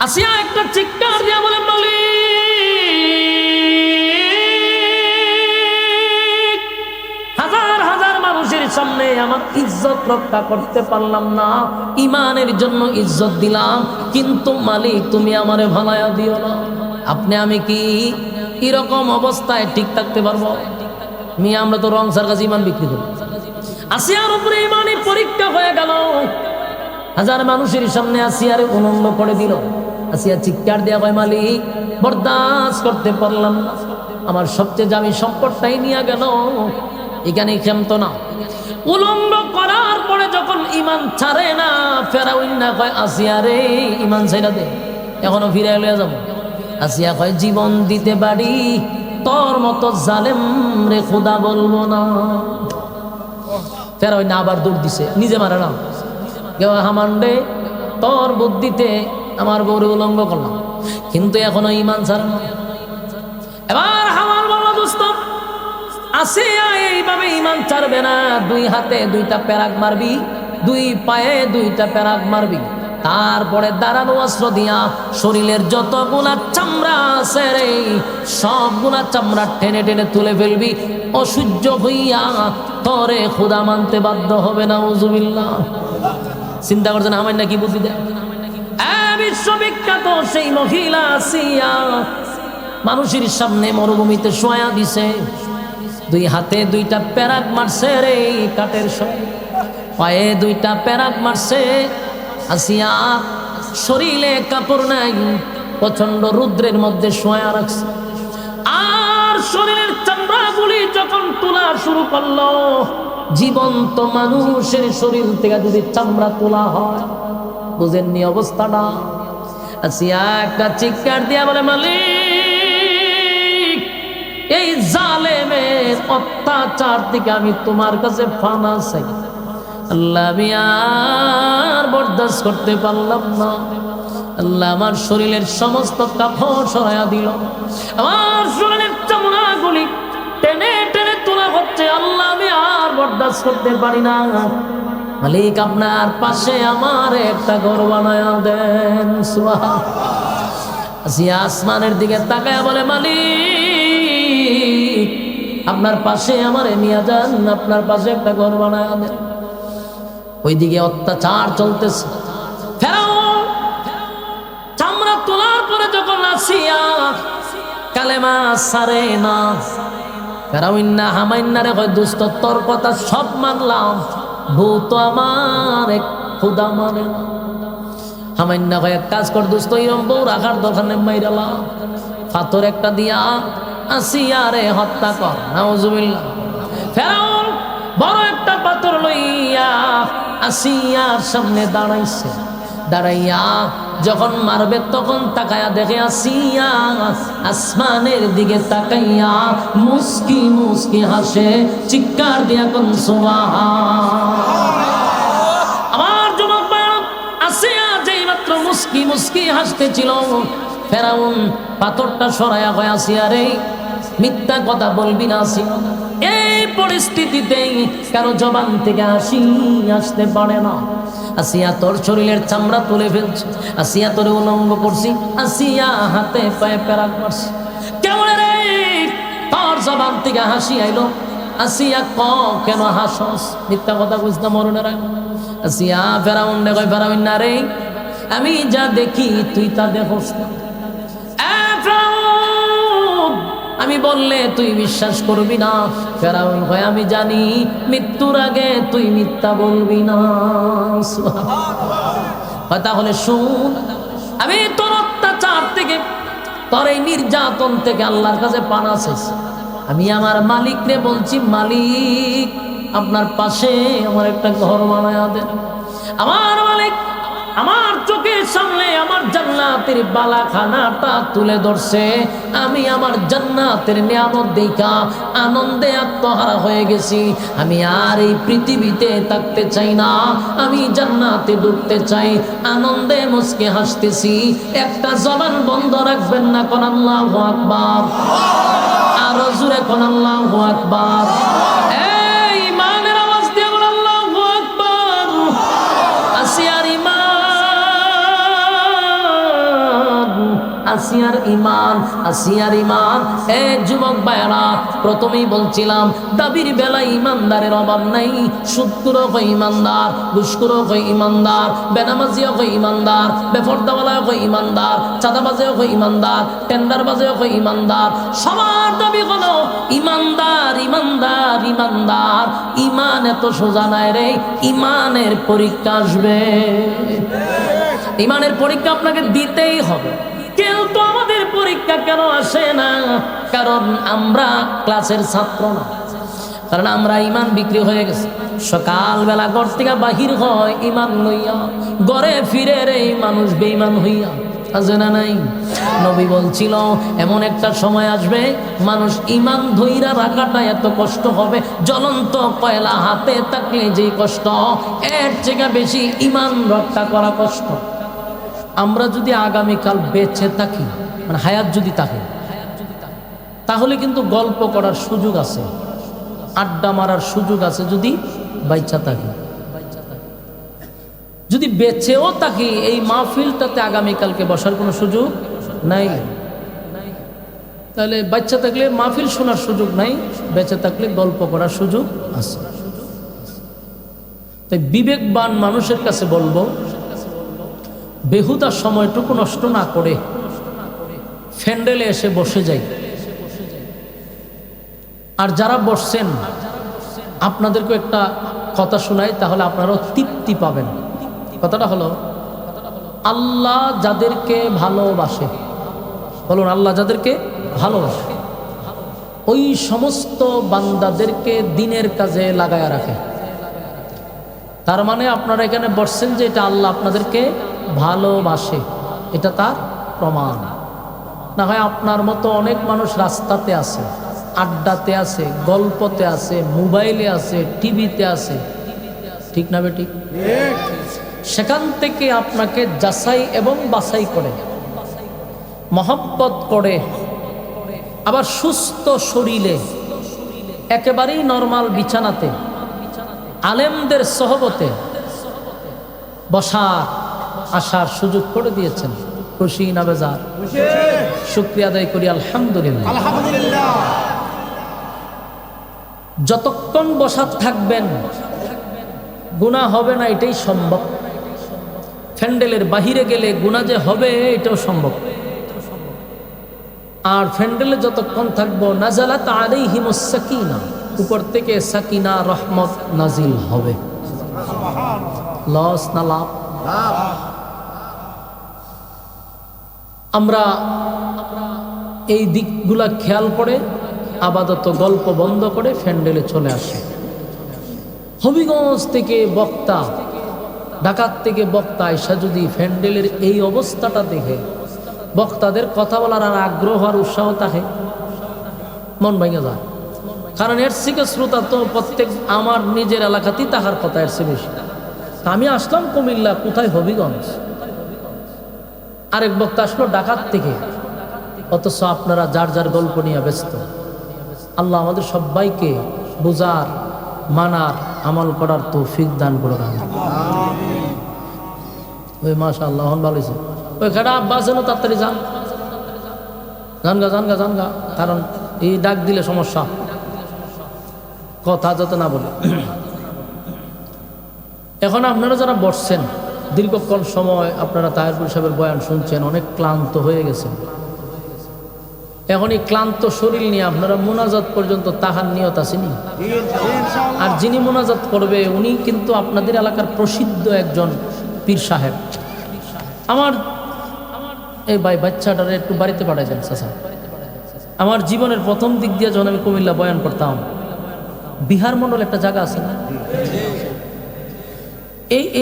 আসিয়া একটা চিৎকার দিয়া বলে, মালিক, হাজার হাজার মানুষের সামনে আমার ইজ্জত রক্ষা করতে পারলাম না, ইমানের জন্য ইজ্জত দিলাম, কিন্তু মালিক তুমি আমারে ভালায়া দিও না। আপনি আমি কি এরকম অবস্থায় ঠিক থাকতে পারবো? মিয়া আমরা তো রং সার কাছে ইমান বিক্রি করি। আসিয়ার উপরে ইমানের পরীক্ষা হয়ে গেল, হাজার মানুষের সামনে আসিয়ারে উলঙ্গ করে দিল। আসিয়া চিৎকার দেয়া হয়, মালিক বরদাস্ত করতে পারলাম না, আমার সবচেয়ে দামি সম্পদটাই নিয়ে গেল, এখানে ক্ষমত না। উলঙ্গ করার পরে যখন ইমান ছাড়ে না, ফেরাউন না কয়, আসিয়া রে ইমান ছাইরা দে, এখনো ফিরে লইয়া যাব। আসিয়া কয়, জীবন দিতে পারি, তোর মতো জালেম রে খোদা বলবো না। ফেরাউন আবার দৌড় দিছে, নিজে মারে না, কেউ হামান রে তোর বুদ্ধিতে আমার বউরে উলঙ্গ করলাম, কিন্তু এখনো ইমান ছাড়ে না। এবার হামান বলল, দোস্ত আসিয়া এইভাবে ইমান ছাড়বে না, দুই হাতে দুইটা প্যারাক মারবি, দুই পায়ে দুইটা প্যারাক মারবি, তারপরে দাঁড়ানো অস্ত্র দিয়া শরীরের যতগুলা চামড়া আছে রে সবগুলা চামড়া টেনে টেনে তুলে ফেলবি, অসহ্য হইয়া তরে খোদা মানতে বাধ্য হবে না। উজুবিল্লাহ। চিন্তা করছেন আমার নাকি বুদ্ধি দেয়? বিশ্ববিখ্যাত সেই মহিলা আসিয়া মানুষের সামনে মরুভূমিতে শোয়া দিছে, দুই হাতে দুইটা প্যারাক মারছে রে কাঠের সঙ্গে, পায়ে দুইটা প্যারাক মারছে। আসিয়া শরীরে কাপড় নাই, প্রচন্ড রুদ্রের মধ্যে শোয়া রাখছে, আর শরীরের চামড়াগুলি যখন তোলা শুরু করলো, জীবন্ত মানুষের শরীর থেকে যদি চামড়া তোলা হয়, বুঝেননি অবস্থাটা? আসিয়া একটা চিৎকার দিয়া বলে, মালিক এই জালেমের অত্যাচার থেকে আমি তোমার কাছে ফানা চাই, আল্লাহ আমি আর বরদাস্ত করতে পারলাম না, আল্লাহ আমার শরীরের সমস্ত কাপড় সরাইয়া দিল, আমার শরীরের চামড়াগুলি টেনে টেনে তোলা হচ্ছে, আল্লাহ আমি আর বরদাস্ত করতে পারি না, মালিক আপনার পাশে আমার একটা ঘর বানায়া দেন। আসিয়া আসমানের দিকে তাকায়া বলে, মালিক আপনার পাশে আমারে নিয়ে যান, আপনার পাশে একটা ঘর বানায়া দেন। ওইদিকে অত্যাচার চলতেছে, ফেরাউন চামড়া তোলার পরে যখন আসিয়া কালেমা সারে না, ফেরাউন না হামাইন্নারে কয়, দোস্ত তোর কথা সব মানলাম, ভূত আমার এক খোদা মানে না। হামাইন্না কয়, এক কাজ কর দোস্ত, এরম বউ রাখার দরকার নেই, মাইরালা পাথর একটা দিয়া আসিয়া রে হত্যা কর। নাউজুবিল্লাহ। ফেরাউন বড় একটা পাথর লইয়া আসিয়ার সামনে দাঁড়াইছে, দাঁড়াইয়া যখন মারবে তখন তাকায়া দেখে আসিয়া আসমানের দিকে তাকাইয়া মুস্কি মুস্কি হাসে, চিৎকার দিয়া কোন সুবহান। আমার যুবক আসিয়া যেই মাত্র মুস্কি মুস্কি হাসতেছিল, ফেরাউন পাথরটা সরাইয়া কয়, আসিয়া রে মিথ্যা কথা বলবি না। আসিয়া এই পরিস্থিতিতে কারো জবান থেকে হাসি আসতে পারে না। আসিয়া তোর শরীরের চামড়া তুলে ফেলছি, আসিয়া তোরে উলঙ্গ করছি, আসিয়া হাতে পায়ে প্যারাক মারছি, কেমন রে তোর জবান থেকে হাসি আইলো? আসিয়া কেন হাসস? মিথ্যা কথা বুঝতে মরণে রাখ। আসিয়া ফেরাউন রে কয়, ফেরাউন না রে, আমি যা দেখি তুই তা দেখোস না। আমি বললে তুই বিশ্বাস করবি না। ফেরাউন কয়, আমি জানি মৃত্যুর আগে তুই মিথ্যা বলবি না। তাহলে শুন, আমি তোর অত্যাচার থেকে, তোর এই নির্যাতন থেকে আল্লাহর কাছে পানা চাইছি। আমি আমার মালিক রে বলছি, মালিক আপনার পাশে আমার একটা ঘর বানায়া দেন। আমার মালিক আমার চোখের সামনে আমার জান্নাতের বালাখানাটা তুলে ধরছে, আমি আমার জান্নাতের নিয়ামত দেখা আনন্দে আত্মহারা হয়ে গেছি। আমি আর এই পৃথিবীতে থাকতে চাই না, আমি জান্নাতে ঢুকতে চাই। আনন্দে মুস্কে হাসতেছি, একটা জবান বন্ধ রাখবেন না। কোন আল্লাহু আকবার, আরো জোরে কোন আল্লাহু আকবার। এই ইমানের আওয়াজ দিয়ে বল আল্লাহু আকবার। আসিয়ার ইমান আসিয়ার ইমান, আসিয়ার ইমান। এক যুবক ভাইরা, প্রথমেই বলছিলাম দাবির বেলায় ইমানদারের অভাব নাই। সুদখোরও হয় ইমানদার, ঘুষখোরও হয় ইমানদার, বেনামাজিও হয় ইমানদার, বেপরদাওয়ালাও হয় ইমানদার, চাঁদাবাজেও হয় ইমানদার, টেন্ডারবাজেও হয় ইমানদার। সবার দাবি হলো ইমানদার, ইমানদার, ইমানদার। ইমান এত সোজা নাই রে, ইমানের পরীক্ষা আসবে। ইমানের পরীক্ষা আপনাকে দিতেই হবে। কিন্তু আমাদের পরীক্ষা কেন আসে না? কারণ আমরা ক্লাসের ছাত্র না, কারণ আমরা ইমান বিক্রি হয়ে গেছে। সকালবেলা ঘর থেকে বাহির হয় ইমান লইয়া, ঘরে ফিরে রে মানুষ বেঈমান হইয়া। আছে না নাই? নবী বলছিল এমন একটা সময় আসবে মানুষ ইমান ধইরা রাখাটা এত কষ্ট হবে, জ্বলন্ত কয়লা হাতে থাকলে যে কষ্ট, এর থেকে বেশি ইমান রক্ষা করা কষ্ট। আমরা যদি আগামীকাল বেঁচে থাকি, মানে হায়াত যদি থাকে, তাহলে কিন্তু গল্প করার সুযোগ আছে, আড্ডা মারার সুযোগ আছে যদি বাইচা থাকি। যদি বেঁচেও থাকি, এই মাহফিলটাতে আগামীকালকে বসার কোনো সুযোগ নাই। তাহলে বাচ্চা থাকলে মাহফিল শোনার সুযোগ নাই, বেঁচে থাকলে গল্প করার সুযোগ আছে। তাই বিবেকবান মানুষের কাছে বলবো, বেহুদা সময়টুকু নষ্ট না করে ফ্যান্ডেলে এসে বসে যাই। আর যারা বসছেন আপনাদেরকে একটা কথা শোনাই, তাহলে আপনারাও তৃপ্তি পাবেন। কথাটা হলো, আল্লাহ যাদেরকে ভালোবাসে, বলুন আল্লাহ যাদেরকে ভালোবাসে, ওই সমস্ত বান্দাদেরকে দিনের কাজে লাগায়া রাখে। তার মানে আপনারা এখানে বসছেন যে এটা আল্লাহ আপনাদেরকে ভালোবাসে, এটা তার প্রমাণ। না হয় আপনার মতো অনেক মানুষ রাস্তাতে আছে, আড্ডাতে আছে, গল্পতে আছে, মোবাইলে আছে, টিভিতে আছে, ঠিক না বেঠিক? সেখান থেকে আপনাকে যাচাই এবং বাছাই করে, মহব্বত করে, আবার সুস্থ শরীরে একেবারেই নরমাল বিছানাতে আলেমদের সহবতে বসার আসার সুযোগ করে দিয়েছেন। খুশি না বেজার? শুকরিয়া আদায় করি আলহামদুলিল্লাহ। যতক্ষণ বসা থাকবেন গুনাহ হবে না, এটাই সম্ভব। ফ্যান্ডেলের বাহিরে গেলে গুনাহ যে হবে এটাও সম্ভব। আর ফ্যান্ডেলে যতক্ষণ থাকবো, নাজালাত আলাইহিমুস সাকিনা, উপর থেকে সাকিনা রহমত নাজিল হবে। লস না লাভ? আমরা এই দিকগুলা খেয়াল করে আপাতত গল্প বন্ধ করে ফ্যান্ডেলে চলে আসে। হবিগঞ্জ থেকে বক্তা, ঢাকার থেকে বক্তা আয়সা যদি ফ্যান্ডেলের এই অবস্থাটা দেখে বক্তাদের কথা বলার আর আগ্রহ আর উৎসাহ থাকে, মন ভেঙে যায়। কারণ এর থেকে শ্রোতা তো প্রত্যেক আমার নিজের এলাকাতেই তাহার কথা এর চেয়ে বেশি। আমি আসলাম কুমিল্লা, কোথায় হবিগঞ্জ, আরেক বক্তা আসলো ঢাকার থেকে, অথচ আপনারা যার যার গল্প নিয়ে ব্যস্ত। আল্লাহ আমাদের সবাইকে বুঝার, মানার, আমল করার তৌফিক দান করে দেন। ওই মাশাআল্লাহ ভালো হয়েছে। ওই খেটা আব্বাস যেন তাড়াতাড়ি যান, জানগা জানগা জানগা, কারণ এই ডাক দিলে সমস্যা, কথা যাতে না বলে। এখন আপনারা যারা বসছেন, দীর্ঘক্ষণ সময় আপনারা তাহেরপুর সাহেবের বয়ান শুনছেন, অনেক ক্লান্ত হয়ে গেছেন। এখন এই ক্লান্ত শরীর নিয়ে আপনারা মুনাজাত পর্যন্ত তাহার নিয়ত আসেনি। আর যিনি মুনাজাত করবে উনি কিন্তু আপনাদের এলাকার প্রসিদ্ধ একজন পীর সাহেব। আমার এই ভাই বাচ্চাটারে একটু বাড়িতে পাঠাই দেন চাচা। আমার জীবনের প্রথম দিক দিয়ে যখন আমি কুমিল্লা বয়ান করতাম, বিহার মন্ডল একটা জায়গা আছে না,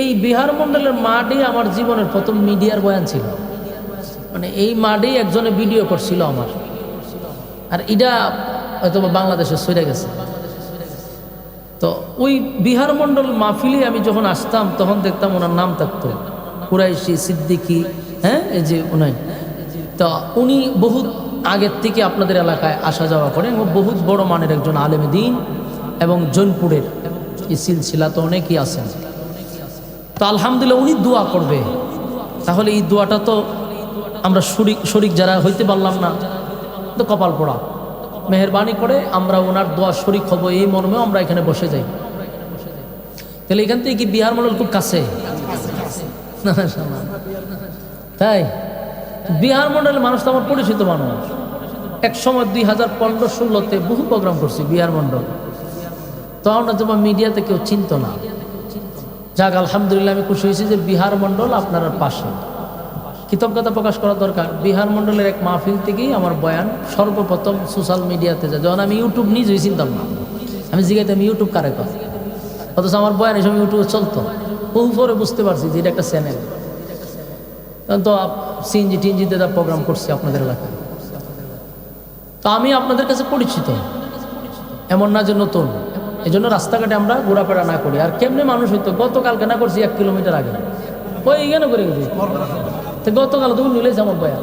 এই বিহার মন্ডলের মাঠে আমার জীবনের প্রথম মিডিয়ার বয়ান ছিল। মানে এই মাঠেই একজনে ভিডিও করছিল আমার, আর এটা হয়তো বাংলাদেশে সরে গেছে। তো ওই বিহার মন্ডল মাহফিলে আমি যখন আসতাম তখন দেখতাম ওনার নাম থাকতো কুরাইশি সিদ্দিকী, হ্যাঁ, এই যে উনি। তো উনি বহুত আগের থেকে আপনাদের এলাকায় আসা যাওয়া করেন, বহুত বড় মানের একজন আলেমে দ্বীন, এবং জৈনপুরের এই সিলসিলা তো অনেকেই আছেন। তো আলহামদুলিল্লাহ উনি দোয়া করবে, তাহলে এই দোয়াটা তো আমরা শরিক যারা হইতে পারলাম না, তো কপাল পোড়া, মেহেরবানি করে আমরা ওনার দোয়া শরিক হব এই মর্মেও আমরা এখানে বসে যাই। তাহলে এখান থেকে কি বিহার মন্ডল খুব কাছে? তাই বিহার মন্ডলের মানুষ তো আমার পরিচিত মানুষ। এক সময় 2015-16 বহু প্রোগ্রাম করছি বিহার মন্ডল, তখন তোমার মিডিয়াতে কেউ চিনত না। যাক আলহামদুলিল্লাহ, আমি খুশি হয়েছি যে বিহার মন্ডল আপনার পাশে। কৃতজ্ঞতা প্রকাশ করা দরকার। বিহার মন্ডলের এক মাহফিল থেকেই আমার বয়ান সর্বপ্রথম সোশ্যাল মিডিয়াতে যায়। যখন আমি ইউটিউব নিজেই চিনতাম না, আমি জিজ্ঞাসা আমি ইউটিউব কারে কথা, অথচ আমার বয়ান এসব ইউটিউবে চলতো। বহু পরে বুঝতে পারছি যে এটা একটা চ্যানেল। তখন তো সিএনজি টিএনজিতে যা প্রোগ্রাম করছি আপনাদের এলাকায়, তো আমি আপনাদের কাছে পরিচিত, এমন না যে নতুন। এই জন্য রাস্তাঘাটে আমরা ঘোরাফেরা না করি। আর কেমনে মানুষ হইতো, গতকালকে না করছি 1 কিলোমিটার আগে, ওই এখানে করে গেছি, তো গতকাল তুমি নিলেছি আমার বয়ান।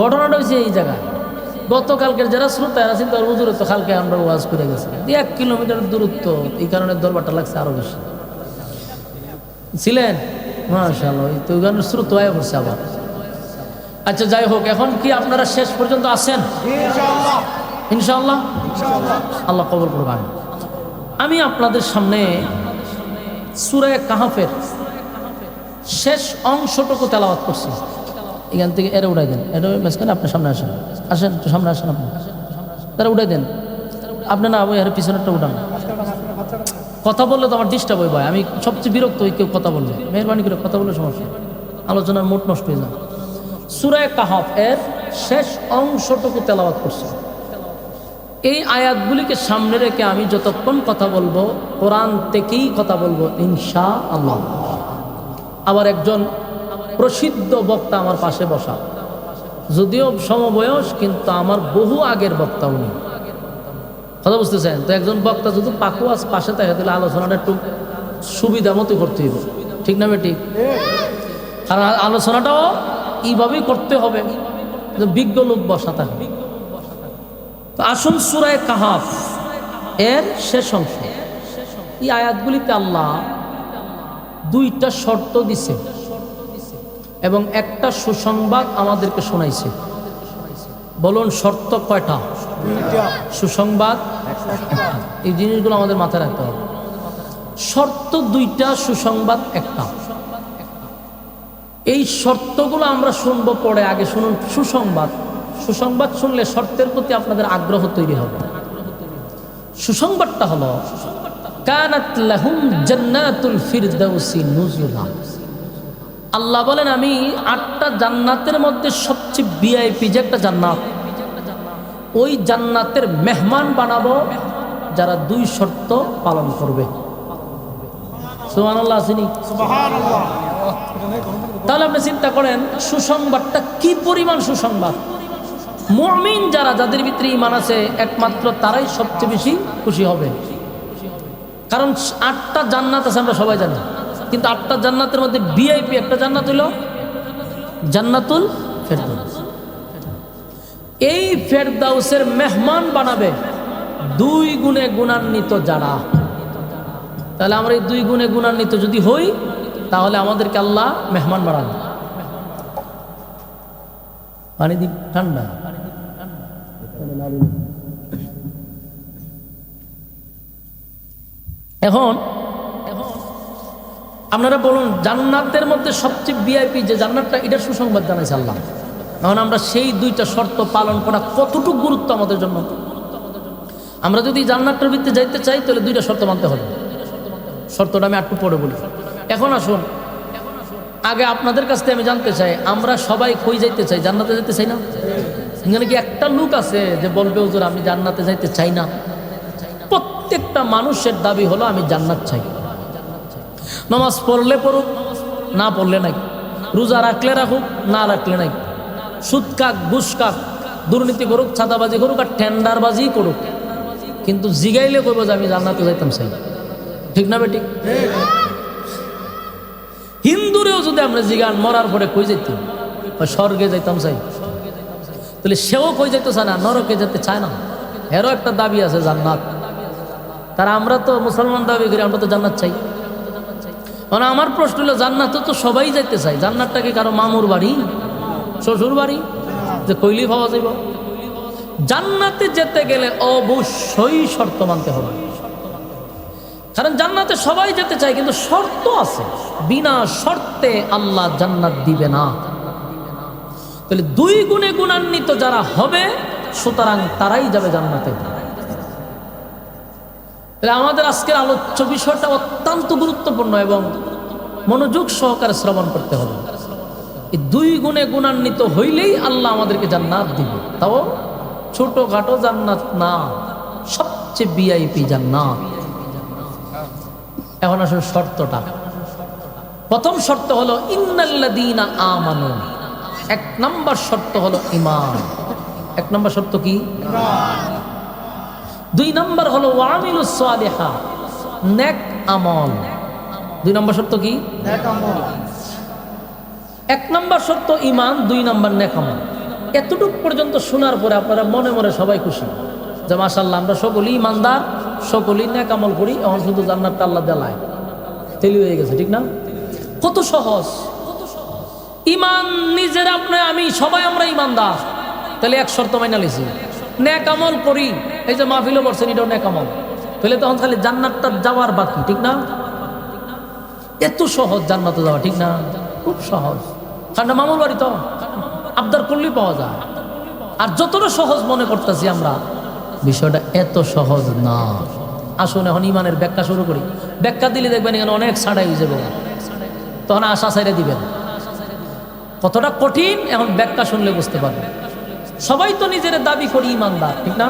ঘটনাটা হয়েছে এই জায়গায়, গতকালকের যারা শ্রোতা আছেন তার হুজুরে তো কালকে আমরা ওয়াজ করে গেছি, 1 কিলোমিটার দূরত্ব, এই কারণে দরবারটা লাগছে আরো বেশি। ছিলেন মাশাআল্লাহ, তো ওখানে শ্রোতা হয়ে পড়ছে আবার। আচ্ছা যাই হোক, এখন কি আপনারা শেষ পর্যন্ত আছেন? ইনশাআল্লাহ, আল্লাহ কবুল করবেন। আমি আপনাদের সামনে সূরা কাহফের শেষ অংশটুকু তেলাওয়াত করছি। এখান থেকে এরা উঠাই দেন, এটা মাঝখানে আপনার সামনে আসেন, আসেন একটু সামনে আসেন, আপনি তারা উঠাই দেন। আপনি না ওই এর পিছনেরটা উঠান। কথা বললে তো আমার ডিস্টার্ব হয়ে যায়, আমি সবচেয়ে বিরক্ত হই কেউ কথা বললে। মেহরবানি করে কথা বললে সমস্যা, আলোচনার মোট নষ্ট হয়ে যায়। সূরা কাহফ এর শেষ অংশটুকু তেলাওয়াত করছি। এই আয়াতগুলিকে সামনে রেখে আমি যতক্ষণ কথা বলবো কোরআন থেকেই কথা বলবো ইনশাআল্লাহ। আবার একজন প্রসিদ্ধ বক্তা আমার পাশে বসা, যদিও সমবয়স কিন্তু আমার বহু আগের বক্তা উনি। কথা বুঝতেছেন তো? একজন বক্তা যদি পাকুয়াস পাশে থাকে তাহলে আলোচনাটা একটু সুবিধা মতো করতে হবে, ঠিক না ঠিক? আর আলোচনাটাও এইভাবেই করতে হবে, বিজ্ঞ লোক বসা থাকে। তো আসুন সূরা কাহফ এর শেষ অংশ। এই আয়াতগুলিতে আল্লাহ 2টা শর্ত দিছে এবং একটা সুসংবাদ আমাদেরকে শোনাইছে। বলুন শর্ত কয়টা? সুসংবাদ এই জিনিসগুলো আমাদের মাথায় রাখতে হবে। শর্ত 2টা, সুসংবাদ একটা। এই শর্তগুলো আমরা শুনবো পরে, আগে শুনুন সুসংবাদ। সুসংবাদ শুনলে শর্তের প্রতি আপনাদের আগ্রহ তৈরি হবে। সুসংবাদটা হলো কানাত লাহুম জান্নাতুল ফিরদাউসি নুজুলা। আল্লাহ বলেন আমি 8টা জান্নাতের মধ্যে সবচেয়ে ভিআইপি যে একটা জান্নাত, ওই জান্নাতের মেহমান বানাবো যারা 2 শর্ত পালন করবে। সুবহানাল্লাহ আসেনি? সুবহানাল্লাহ। তাহলে আপনি চিন্তা করেন সুসংবাদটা কি পরিমাণ সুসংবাদ। মুমিন যারা, যাদের ভিতরে ঈমান আছে, একমাত্র তারাই সবচেয়ে বেশি খুশি হবে। কারণ 8টা জান্নাত আছে আমরা সবাই জানি, কিন্তু 8টা জান্নাতের মধ্যে ভিআইপি একটা জান্নাত হলো জান্নাতুল ফেরদাউস। এই ফেরদাউসের মেহমান বানাবে 2 গুণে গুণান্বিত যারা। তাহলে আমরা এই 2 গুণে গুণান্বিত যদি হই তাহলে আমাদেরকে আল্লাহ মেহমান বানাবে। পানি দি ঠান্ডা। এখন আপনারা বলুন জান্নাতের মধ্যে সবচেয়ে ভিআইপি যে জান্নাতটা, এটার সুসংবাদ জানাইছে আল্লাহ। এখন আমরা সেই 2টা শর্ত পালন করা কতটুকু গুরুত্ব আমাদের জন্য। আমরা যদি জান্নাতের ভিতরে যাইতে চাই তাহলে 2টা শর্ত মানতে হবে। শর্তটা আমি একটু পরে বলি। এখন আসুন, আগে আপনাদের কাছ থেকে আমি জানতে চাই, আমরা সবাই কই যাইতে চাই? জান্নাতে যেতে চাই না? এখানে কি একটা লোক আছে যে বলবে হুজুর আমি জান্নাতে যাইতে চাই না? প্রত্যেকটা মানুষের দাবি হলো আমি জান্নাত চাই। নামাজ পড়লে পড়ুক, না পড়লে নাই। রোজা রাখলে রাখুক, না রাখলে নাই। সুদ খাক, ঘুষ খাক, দুর্নীতি করুক, ছাদাবাজি করুক, আর টেন্ডারবাজি করুক, কিন্তু জিগাইলে কইব যে আমি জান্নাতে যাইতাম চাই। ঠিক না বেটি? হিন্দুরেও যদি আমরা জিগান মরার পরে কই যাইতাম, স্বর্গে যাইতাম চাই, তাহলে সেও কই যাইতে চায় না, নরকে যেতে চায় না। এরও একটা দাবি আছে জান্নাত। তারা আমরা তো মুসলমান দাবি করি আমরা তো জান্নাত চাই। মানে আমার প্রশ্ন হলো জান্নাতে তো সবাই যাইতে চাই, জান্নাতটা কি কারো মামুর বাড়ি? শ্বশুর বাড়ি যে কইলি পাওয়া যাইব। জান্নাতে যেতে গেলে অবশ্যই শর্ত মানতে হবে, কারণ জান্নাতে সবাই যেতে চায়, কিন্তু শর্ত আছে, বিনা শর্তে আল্লাহ জান্নাত দিবে না। তাহলে 2 গুণে গুণান্বিত যারা হবে সুতরাং তারাই যাবে জান্নাতে। তাহলে আমাদের আজকের আলোচ্য বিষয়টা অত্যন্ত গুরুত্বপূর্ণ এবং মনোযোগ সহকারে শ্রবণ করতে হবে। এই 2 গুণে গুণান্বিত হইলেই আল্লাহ আমাদেরকে জান্নাত দিবে, তাও ছোটখাটো জান্নাত না, সবচেয়ে ভিআইপি জান্নাত। এখন আসলে শর্তটা, প্রথম শর্ত হলো ইন্নাল্লাযীনা আমানু। 1 নম্বর শর্ত হলো ঈমান। 1 নম্বর শর্ত কি? ঈমান। 2 নম্বর হলো ওয়ামিলুস সালিহাত, নেক আমল। 2 নম্বর শর্ত কি? নেক আমল। 1 নম্বর শর্ত ঈমান, 2 নম্বর নেক আমল। এতটুকু পর্যন্ত শোনার পরে আপনারা মনে মনে সবাই খুশি যে মাশাআল্লাহ আমরা সকলেই ঈমানদার, সকলেই নেক আমল করি, এখন শুধু জান্নাতটা আল্লাহ দেলায়, তেলি হয়ে গেছে, ঠিক না? কত সহজ। ঈমান নিজের আপনি আমি সবাই আমরা ঈমানদার, তাহলে 1 শর্ত মাইনা লিছি, নেক আমল করি। এই যে মাহফিলও বলছেন এটাও নেক আমল, তাহলে তখন খালি জান্নাতটা যাওয়ার বাকি, ঠিক না? এত সহজ জান্নাতে যাওয়া, ঠিক না? খুব সহজ, কারণ মামুর বাড়ি তো আবদার করলেই পাওয়া যায়। আর যতটা সহজ মনে করতেছি আমরা, বিষয়টা এত সহজ না। আসুন এখন ঈমানের ব্যাখ্যা শুরু করি। ব্যাখ্যা দিলে দেখবেন এখানে অনেক ছাড়াই হয়ে যাবে, তখন আশা ছাইড়ে দিবেন। কতটা কঠিন এখন ব্যাখ্যা শুনলে বুঝতে পারবেন। সবাই তো নিজের দাবি করি ঈমানদার, ঠিক না?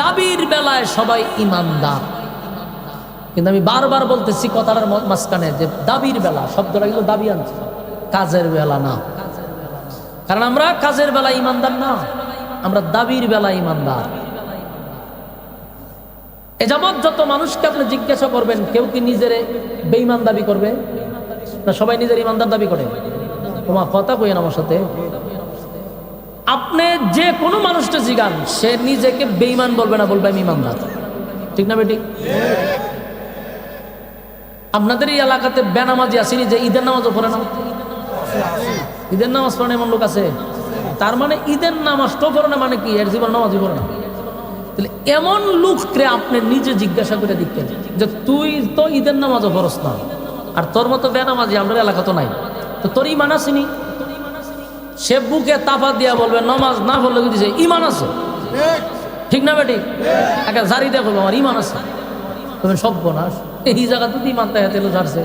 দাবির বেলায় সবাই ঈমানদার, কিন্তু আমি বারবার বলতেছি কথাটার মাঝখানে যে দাবির বেলা শব্দটা কিন্তু দাবি আনছে, কাজের বেলা না। কারণ আমরা কাজের বেলা ঈমানদার না, আমরা দাবির বেলা ঈমানদার। এ যাবৎ যত মানুষকে আপনি জিজ্ঞাসা করবেন, কেউ কি নিজের বেঈমান দাবি করবে না? সবাই নিজের ঈমানদার দাবি করে। তোমার কথা কইেন আমার সাথে। আপনি যে কোনো মানুষটা জিগান, সে নিজেকে বেঈমান বলবে না, বলবে আমি ঈমানদার, ঠিক না বেটি? আপনাদের এই এলাকাতে বেনামাজি আসেনি যে ঈদের নামাজও পড়ে না? ঈদের নামাজ পড়ে এমন লোক আছে? তার মানে ঈদের নামাজটাও পড়ে না, মানে কি এর জীবন নামাজই পড়ে না? তাহলে এমন লোককে আপনি নিজে জিজ্ঞাসা করে দেখতেন যে তুই তো ঈদের নামাজও পড়স না, আর তোর মতো বেনামাজি আমাদের এলাকা তো নাই, তো তোর ঈমান আসেনি? সে বুকে তাফা দিয়া বলবে নামাজ না পড়লে দিছে ঈমান আছে, ঠিক না বেটি? একটা জারি দিয়ে বলবো আমার ঈমান আছে, তুমি সব বোনাস এই জায়গা তো ঈমান তাই তেল ঝাড়ছে।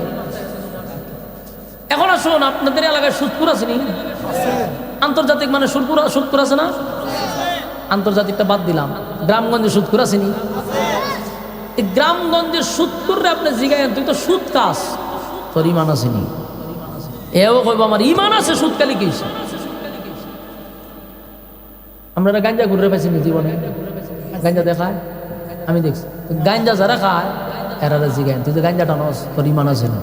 এখন আসুন, আপনাদের এলাকায় সুদপুর আসেনি? আন্তর্জাতিক মানে সুদপুর আছে না? আন্তর্জাতিকটা বাদ দিলাম, গ্রামগঞ্জে সুদপুর আসেনি? এই গ্রামগঞ্জের সুদপুরে আপনি জিগায়েন তুই তো সুদ কাজ, তোর ঈমান আসেনি? এও কইব আমার ঈমান আছে, সুদ কালি কি? আমরা গাঞ্জা ঘুরে পাইছি জীবনে, গাঞ্জা দেখায় আমি দেখছি। গাঞ্জা যারা খায় এরা জিগায়েন তুই তো গাঞ্জা টানস, তোর ঈমান আছে না?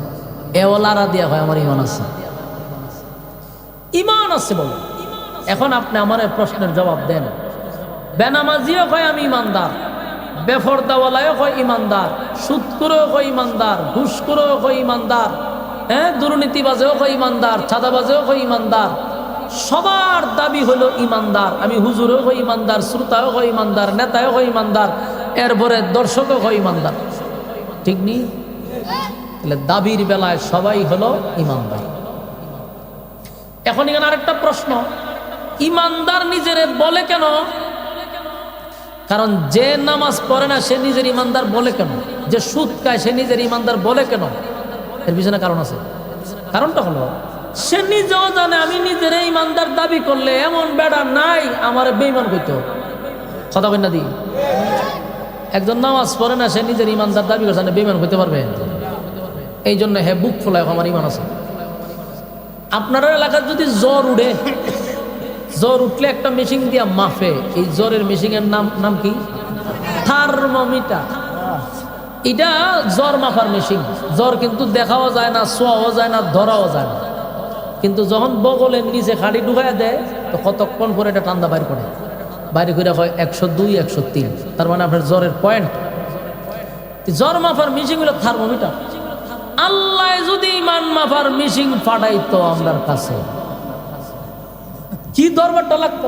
এও লারা দিয়া হয় আমার ঈমান আছে। ঈমান আছে বলো। এখন আপনি আমার প্রশ্নের জবাব দেন। বেনামাজিও কয় আমি ঈমানদার, বেফরদাওয়ালাও কয় ঈমানদার, সুদখোরও কয় ঈমানদার, ঘুষখোরও কয় ঈমানদার, হ্যাঁ দুর্নীতিবাজেও কয় ঈমানদার, ছাদাবাজেও কয় ঈমানদার। সবার দাবি হলো ঈমানদার। আমি হুজুরও কয় ঈমানদার, শ্রোতাও কয় ঈমানদার, নেতাও কয় ঈমানদার, এরপরে দর্শকও কয় ঈমানদার, ঠিক নি? তাহলে দাবির বেলায় সবাই হলো ঈমানদার। এখন এখানে আরেকটা প্রশ্ন, ঈমানদার নিজেরে বলে কেন? কারণ যে নামাজ পড়ে না সে নিজের ঈমানদার বলে কেন? যে সুদ খায় সে নিজের ঈমানদার বলে কেন? এর পিছনে কারণ আছে। কারণটা হলো সে নিজেও জানে আমি নিজের ঈমানদার দাবি করলে এমন বেড়া নাই আমার বেঈমান কইতে হবে। কথা কই না দি? একজন নামাজ পড়ে না, সে নিজের ঈমানদার দাবি করছে, বেঈমান হইতে পারবে? এই জন্য হে বুক ফোলায় আমার ঈমান আছে। আপনার এলাকার যদি জ্বর উঠে, জ্বর উঠলে একটা মেশিন দিয়া মাফে, এই জ্বরের মেশিনের নাম কি? থার্মোমিটার। এটা জ্বর মাফার মেশিন। জ্বর কিন্তু দেখাও যায় না, ছোঁয়াও যায় না, ধরাও যায় না, কিন্তু যখন বগলের নিচে খাড়ি ঢুকাই দেয় তো কতক্ষণ পরে এটা ঠান্ডা বাইর করে, বাইরে করে হয় 102 103, তার মানে আপনার জ্বরের পয়েন্ট। জ্বর মাফার মেশিন হলো থার্মোমিটার। আল্লাহ যদি ঈমান মাফার মেশিন পাঠাইতো আমার কাছে, কি দরবারটা লাগতো,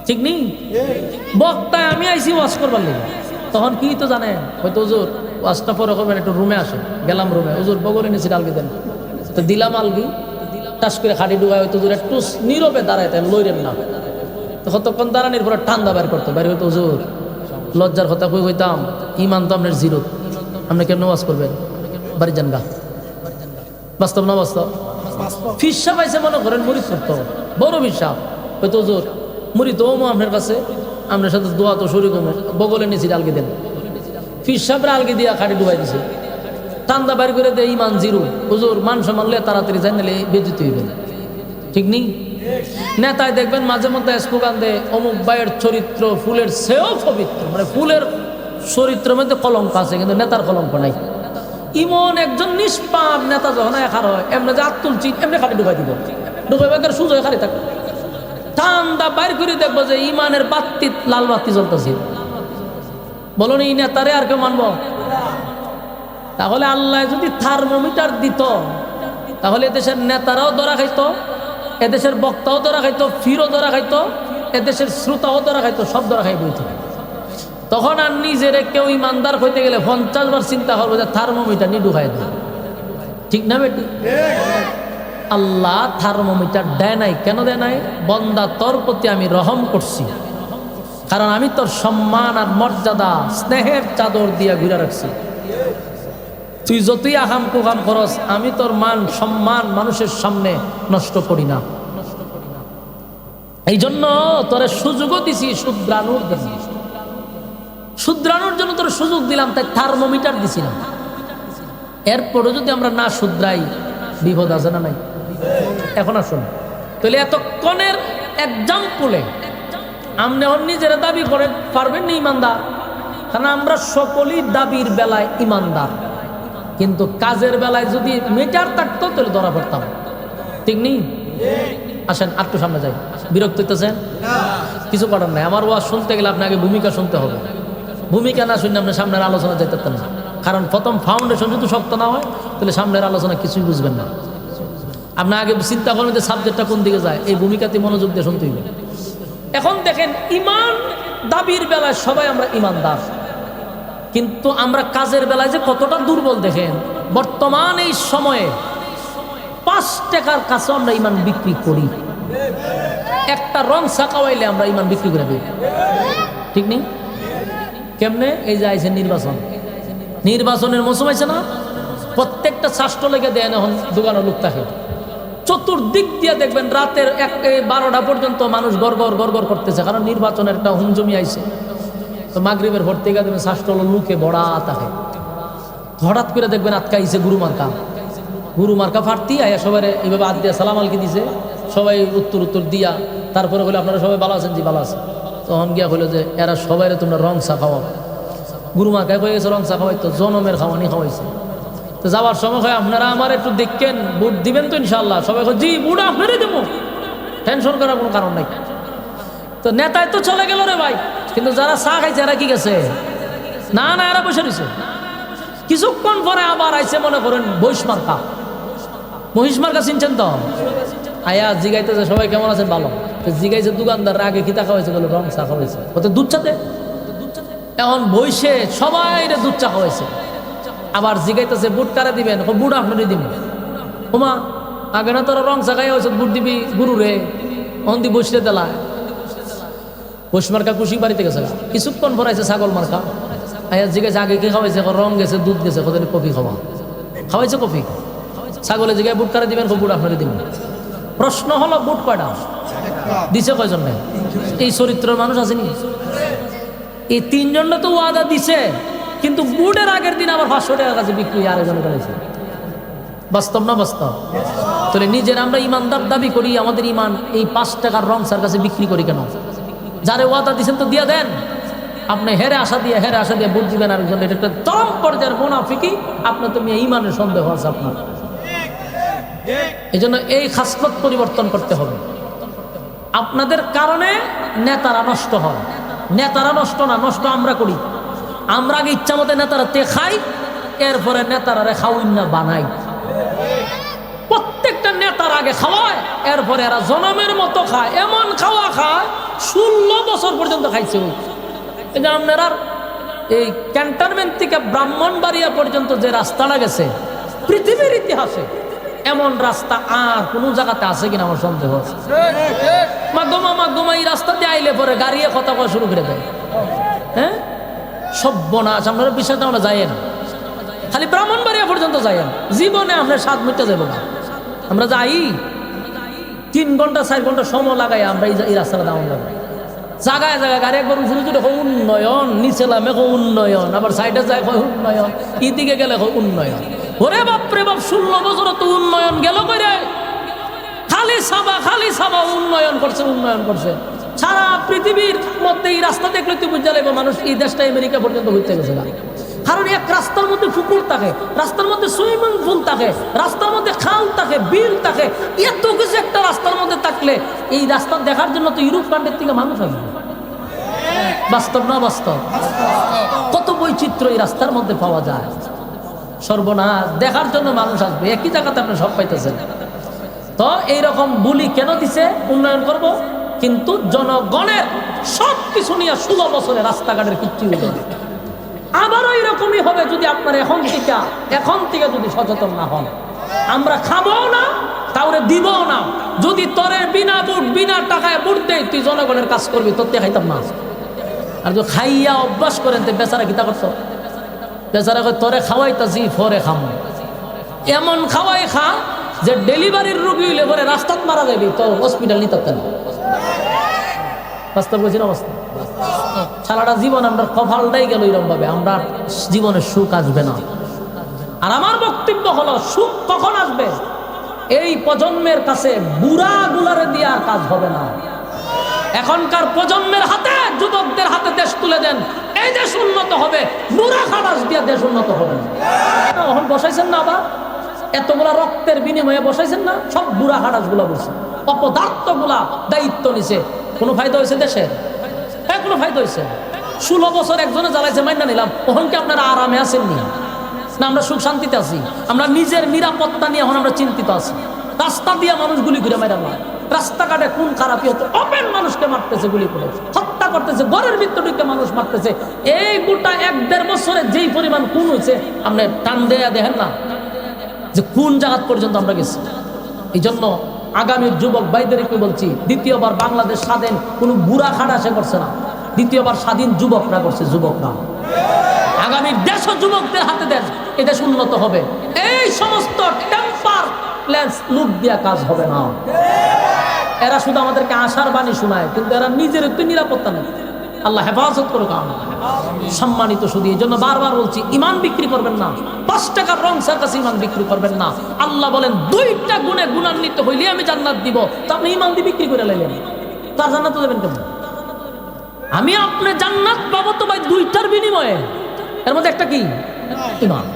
ঠিক নেই? বক্তায় আমি আইসি ওয়াজ করবার লেগে, তখন কি তো জানেন, হয়তো হুজুর ওয়াজটা পরে করবেন, একটু রুমে আসে, গেলাম রুমে, হুজুর বগলে নিয়েছি আলগি দেন, তো দিলাম আলগি, টাস করে খাটি ডুবাই, হয়তো হুজুর একটু নীরবে দাঁড়ায়, তাই লইরেন না, তো কতক্ষণ দাঁড়ানির পরে ঠান্ডা বের করতো, বের হইতো হুজুর লজ্জার কথা কই হইতাম, ইমান তো আপনার জিরো, আপনি কেমন ওয়াজ করবেন, বাড়ি যান গা। বাস্তব না বাস্তব? ফিরসা পাইছে মনে করেন মুড়ি করতো, বড় ফিরসা হয়তো হুজুর মুড়ি তো ওমো আপনার কাছে, আপনার সাথে দোয়া তো শরীর কমো, বগলে নিয়েছি আলগি দেন, ফিরসাপরে আলগি দিয়া খাটি ডুবাই দিছে, ঠান্ডা বাইর করে দেয়, ইমান জিরো, হুজুর মান সম্মানলে তাড়াতাড়ি যাই নালে বেজিত হইবেন, ঠিক নেই? নেতায় দেখবেন মাঝে মধ্যে স্লোগান দেয় অমুক ভাইয়ের চরিত্র ফুলের চেয়েও পবিত্র, মানে ফুলের চরিত্রের মধ্যে কলঙ্ক আছে কিন্তু নেতার কলঙ্ক নাই। ইমন একজন নিষ্পাপ নেতা যখন একার হয়, এমনি যে আত্মুলছি এমনি খালি ডুবাই দিব, ডুবাই সুযোগ খালি থাকবে, ঠান্ডা বাইর করে দেখবো যে ইমানের বাতি লাল বাতি জ্বলতেছে, বলো এই নেতারে আর কেউ মানবো? তাহলে আল্লাহ যদি থার্মোমিটার দিত, তাহলে এদেশের নেতারাও ধরা খাইতো, এদেশের বক্তাও ধরা খাইতো, ফিরও ধরা খাইতো, এদেশের শ্রোতাও ধরা খাইতো, সব ধরা খাই বইত। তখন আর নিজের কেউ ইমানদার হইতে গেলে 50 বার চিন্তা করবো যে থার্মোমিটার নিয়ে ঢুকাই দেয়, ঠিক না বেটি? আল্লাহ থার্মোমিটার দেয় নাই, কেন দেয় নাই? বন্দা তোর প্রতি আমি রহম করছি, কারণ আমি তোর সম্মান আর মর্যাদা স্নেহের চাদর দিয়া ঘুরে রাখছি, তুই যতই আহাম কুহাম খরচ, আমি তোর মান সম্মান মানুষের সামনে নষ্ট করি না, এই জন্য তোর সুযোগও দিছি শুধরানোর জন্য, শুধরানোর জন্য তোর সুযোগ দিলাম, তাই থার্মোমিটার দিছি না। এরপরও যদি আমরা না শুধরাই, বিপদ আছে না নাই? এখন আসুন তাহলে এতক্ষণের এক্সাম্পলে আপনি নিজেরা দাবি করে পারবেন না ইমানদার, কারণ আমরা সকলেই দাবির বেলায় ইমানদার, কিন্তু কাজের বেলায় যদি মিটার থাকতো তাহলে ধরা পড়তাম, ঠিক নেই? আসেন একটু সামনে যাই, বিরক্ত হইতেছেন? কিছু করার নাই, আমার ওয়াজ শুনতে গেলে আপনাকে ভূমিকা শুনতে হবে, ভূমিকা না শুনলে আপনি সামনের আলোচনা যেতে পারতেন না, কারণ প্রথম ফাউন্ডেশন যদি শক্ত না হয় তাহলে সামনের আলোচনা কিছুই বুঝবেন না। আপনি আগে চিন্তা করেন যে সাবজেক্টটা কোন দিকে যায়, এই ভূমিকাতে মনোযোগ দিয়ে শুনতে হইবে। এখন দেখেন ইমান দাবির বেলায় সবাই আমরা ইমানদার, কিন্তু আমরা কাজের বেলায় যে কতটা দুর্বল দেখেন। বর্তমান এই সময়ে 5 টাকার কাছে আমরা ইমান বিক্রি করি, একটা রং সাকাওয়াইলে আমরা ইমান বিক্রি করে দিই, ঠিক নেই? কেমনে? এই যে আইছে নির্বাচন, নির্বাচনের মৌসুম আছে না, প্রত্যেকটা শাস্ত্র লেগে দেয় এখন দোকানের লোক থাকে, চতুর্দিক দিয়ে দেখবেন রাতের 12টা পর্যন্ত মানুষ গড়গড় গড়গড় করতেছে, কারণ নির্বাচনের একটা হুমজমি আইছে। তো মাগরিবের ভোর থেকে দেখবেন শাস্ত্র লুকে বড়া থাকে, হঠাৎ করে দেখবেন আটকাইছে গুরু মার্কা ফাটতি আয়া সবাই এইভাবে হাত দিয়া সালাম আলকি দিছে, সবাই উত্তর দিয়া, তারপরে বলে আপনারা সবাই ভালো আছেন? জি ভালো আছে। তখন গিয়া হলো যে এরা সবাই তোমরা রং চা খাওয়াও, গুরু মার্কায় হয়ে গেছে রং চা খাওয়াই, তো জনমের খাওয়ানি খাওয়াইছে। তো যাওয়ার সময় হয় আপনারা আমার একটু দেখেন, ভোট দিবেন তো ইনশাল্লাহ? সবাই জি ভোট আপনারই দেবো, টেনশন করার কোনো কারণ নাই। তো নেতায় তো চলে গেল রে ভাই, কিন্তু যারা চা খাইছে এরা কি গেছে? না এরা বসে রয়েছে। কিছুক্ষণ পরে আবার আইসে মনে করেন মহিষ মার্কা চিনছেন তো, আয়া জিগাইতেছে সবাই কেমন আছেন? ভালো। জিগাইছে দোকানদার আগে খিতা খাওয়াইছে, বলে রং চা খাওয়াইছে, ওতে দুধ চাতে। এখন বইসে সবাই দুধ চা খাওয়াইছে, আবার জিগাইতেছে বুট কারে দিবেন? বুট আপনারই দিব। ওমা আগে না তোরা রং চা খাই হয়েছে, বুট দিবি গুরু রে, অন্দি বসলে দেলায়। বৈশ মার্কা খুশি বাড়িতে গেছে, কিছুক্ষণ পরাইছে ছাগল মার্কা, আয়া জিগাইছে আগে কি খাওয়াইছে? রং গেছে, দুধ গেছে, কত কফি খাওয়াইছে কফি। ছাগলে জিগায় বুট কারে দিবেন? বুট আপনারই দিব। প্রশ্ন হলো বুট কয়টা দিছে? কয়জন? এই চরিত্রের মানুষ আসেনি? এই 3 জনটা তো ওয়াদা দিছে, কিন্তু বুটের আগের দিন আবার 500 টাকার কাছে বিক্রি আরেকজনের কাছে। বাস্তব না বাস্তব? তাহলে নিজের আমরা ইমানদার দাবি করি, আমাদের ইমান এই 5 টাকার রং সার কাছে বিক্রি করি কেন? যারে ওয়াদা দিচ্ছেন তো দিয়ে দেন। আপনি হেরে আশা দিয়ে বুট দিবেন আরেকজন, এটা একটা চরম পর্যায়ের মুনাফিকি। আপনার তো ইমানের সন্দেহ আছে আপনার। এই জন্য এই খাসলত পরিবর্তন করতে হবে। আপনাদের কারণে নেতারা নষ্ট হয়। নেতারা নষ্ট না, নষ্ট আমরা করি। আমরা আগে ইচ্ছা মতো নেতারা তে খাই, এরপরে নেতারা খাউন না বানাই। প্রত্যেকটা নেতার আগে খাওয়ায়, এরপরে এরা জনমের মতো খায়, এমন খাওয়া খায় 16 বছর পর্যন্ত খাইছে। এই যে আপনার এই ক্যান্টনমেন্ট থেকে ব্রাহ্মণবাড়িয়া পর্যন্ত যে রাস্তাটা গেছে পৃথিবীর ইতিহাসে এমন রাস্তা আর কোন জায়গাতে আছে কিনা আমার সন্দেহ আছে। মাগমা এই রাস্তা দিয়ে আইলে পরে গাড়িয়ে কথা কওয়া শুরু করে দেয়। হ্যাঁ, সর্বনাশ। আপনারা বিষয়টা আমরা যাই না, খালি ব্রাহ্মণবাড়িয়া পর্যন্ত যাই না, জীবনে আমরা 7 মিনিটে যাবো না। আমরা যাই 3 ঘন্টা 4 ঘন্টা সময় লাগাই আমরা এই রাস্তাটা দাম লাগাই। জায়গায় জায়গায় গাড়ি একবার উঁচু উঁচু উন্নয়ন, নিচে নামে উন্নয়ন, আবার সাইডে যায় উন্নয়ন, এদিকে গেলে উন্নয়ন। ওরে বাপরে বাপ, 16 বছর তো উন্নয়ন গেল করে, খালি সাবা উন্নয়ন করছে। সারা পৃথিবীর মধ্যে এই রাস্তা দেখলে তুই বুঝতে লাগবে মানুষ এই দেশটা আমেরিকা পর্যন্ত হইতে গেছে না। কারণ এক রাস্তার মধ্যে পুকুর থাকে, রাস্তার মধ্যে সুইমিং পুল থাকে, রাস্তার মধ্যে খাল থাকে, বিল থাকে, এত কিছু একটা রাস্তার মধ্যে থাকলে এই রাস্তা দেখার জন্য তো ইউরোপ কান্ট্রির থেকে মানুষ আসবে। বাস্তব না বাস্তব? কত বৈচিত্র্য এই রাস্তার মধ্যে পাওয়া যায়। সর্বনাশ, দেখার জন্য মানুষ আসবে, একই জায়গাতে আপনি সব পাইতেছেন। তো এইরকম বুলি কেন দিছে? উন্নয়ন করব, কিন্তু জনগণের সব কিছু নিয়ে 16 বছরে রাস্তাঘাটের কিচ্ছু হইল না। আবারও এরকমই হবে যদি আপনার এখন থেকে যদি সচেতন না হন। আমরা খাবো না, কাউরে দিব না। যদি তোরে বিনা বুট বিনা টাকায় বুট দেয়, তুই জনগণের কাজ করবি, তোর দিয়ে খাইতাম না। আর যদি খাইয়া অভ্যাস করেন তো বেচারা কিতা করছো, বেচারা তোরে খাওয়াইতাছি পরে খাম, এমন খাওয়াই খা যে ডেলিভারির রোগী হইলে পরে রাস্তাত মারা যাবে, তো হসপিটাল নিতে না। বাস্তব বলছি না? অবস্থা সারাটা জীবন আমরা কপালটাই গেল এরকম ভাবে, আমরা জীবনে সুখ আসবে না। আর আমার বক্তব্য হলো, সুখ কখন আসবে? এই প্রজন্মের কাছে বুড়া গুলারে দিয়ে আর কাজ হবে না। এখনকার প্রজন্মের হাতে, যুবকদের হাতে দেশ তুলে দেন, এই দেশ উন্নত হবে। বুড়া খাবাস দিয়ে দেশ উন্নত হবে না। এখন বসাইছেন না, আবার এতগুলা রক্তের বিনিময়ে বসাইছেন না, সব বুড়া খাটাস গুলা বসে, অপদার্থ গুলা দায়িত্ব নিছে। কোনো ফায়দা হয়েছে দেশে? কোনো ফায়দা হয়েছে? 16 বছর একজনে জ্বালাইছে, মাইনা নিলাম। ওখান কি আপনারা আরামে আছেন নি? না, আমরা সুখ শান্তিতে আছি। আমরা নিজের নিরাপত্তা নিয়ে এখন আমরা চিন্তিত আছি। রাস্তা দিয়ে মানুষ গুলি করে মাইরা না, রাস্তাঘাটে খুন খারাপি হচ্ছে, ওপেন মানুষকে মারতেছে, গুলি করে হত্যা করতেছে, ঘরের ভিতরে মানুষ মারতেছে। এই গোটা 1-1.5 বছরে যেই পরিমাণ খুন হয়েছে, আপনি টান দেয়া দেখেন না যে কোন জায়গা পর্যন্ত আমরা গেছি। এই জন্য আগামীর যুবক ভাইদেরকে বলছি, দ্বিতীয়বার বাংলাদেশ স্বাধীন কোনো বুড়া খাটাসে করছে না, দ্বিতীয়বার স্বাধীন যুবকরা করছে, যুবকরা। আগামীর দেশ যুবকদের হাতে দেশ, এই দেশ উন্নত হবে। এই সমস্ত টেম্পার প্ল্যান্স লুট দিয়া কাজ হবে না। এরা শুধু আমাদেরকে আশার বাণী শোনায়, কিন্তু এরা নিজের একটু নিরাপত্তা নেই। আল্লাহ হেফাজত করুক। সম্মানিত শুধু এই জন্য বারবার বলছি, ইমান বিক্রি করবেন না, 5 টাকার রংসার কাছে ইমান বিক্রি করবেন না। আল্লাহ বলেন 2টা গুণে গুণান্বিত হইলে আমি জান্নাত দিব। তো আপনি ইমান দিয়ে বিক্রি করে লাইলেন, তার জান্নাত দেবেন কেন? আমি আপনি জান্নাত পাবো তো ভাই 2টার বিনিময়ে, এর মধ্যে একটা কি? ইমান।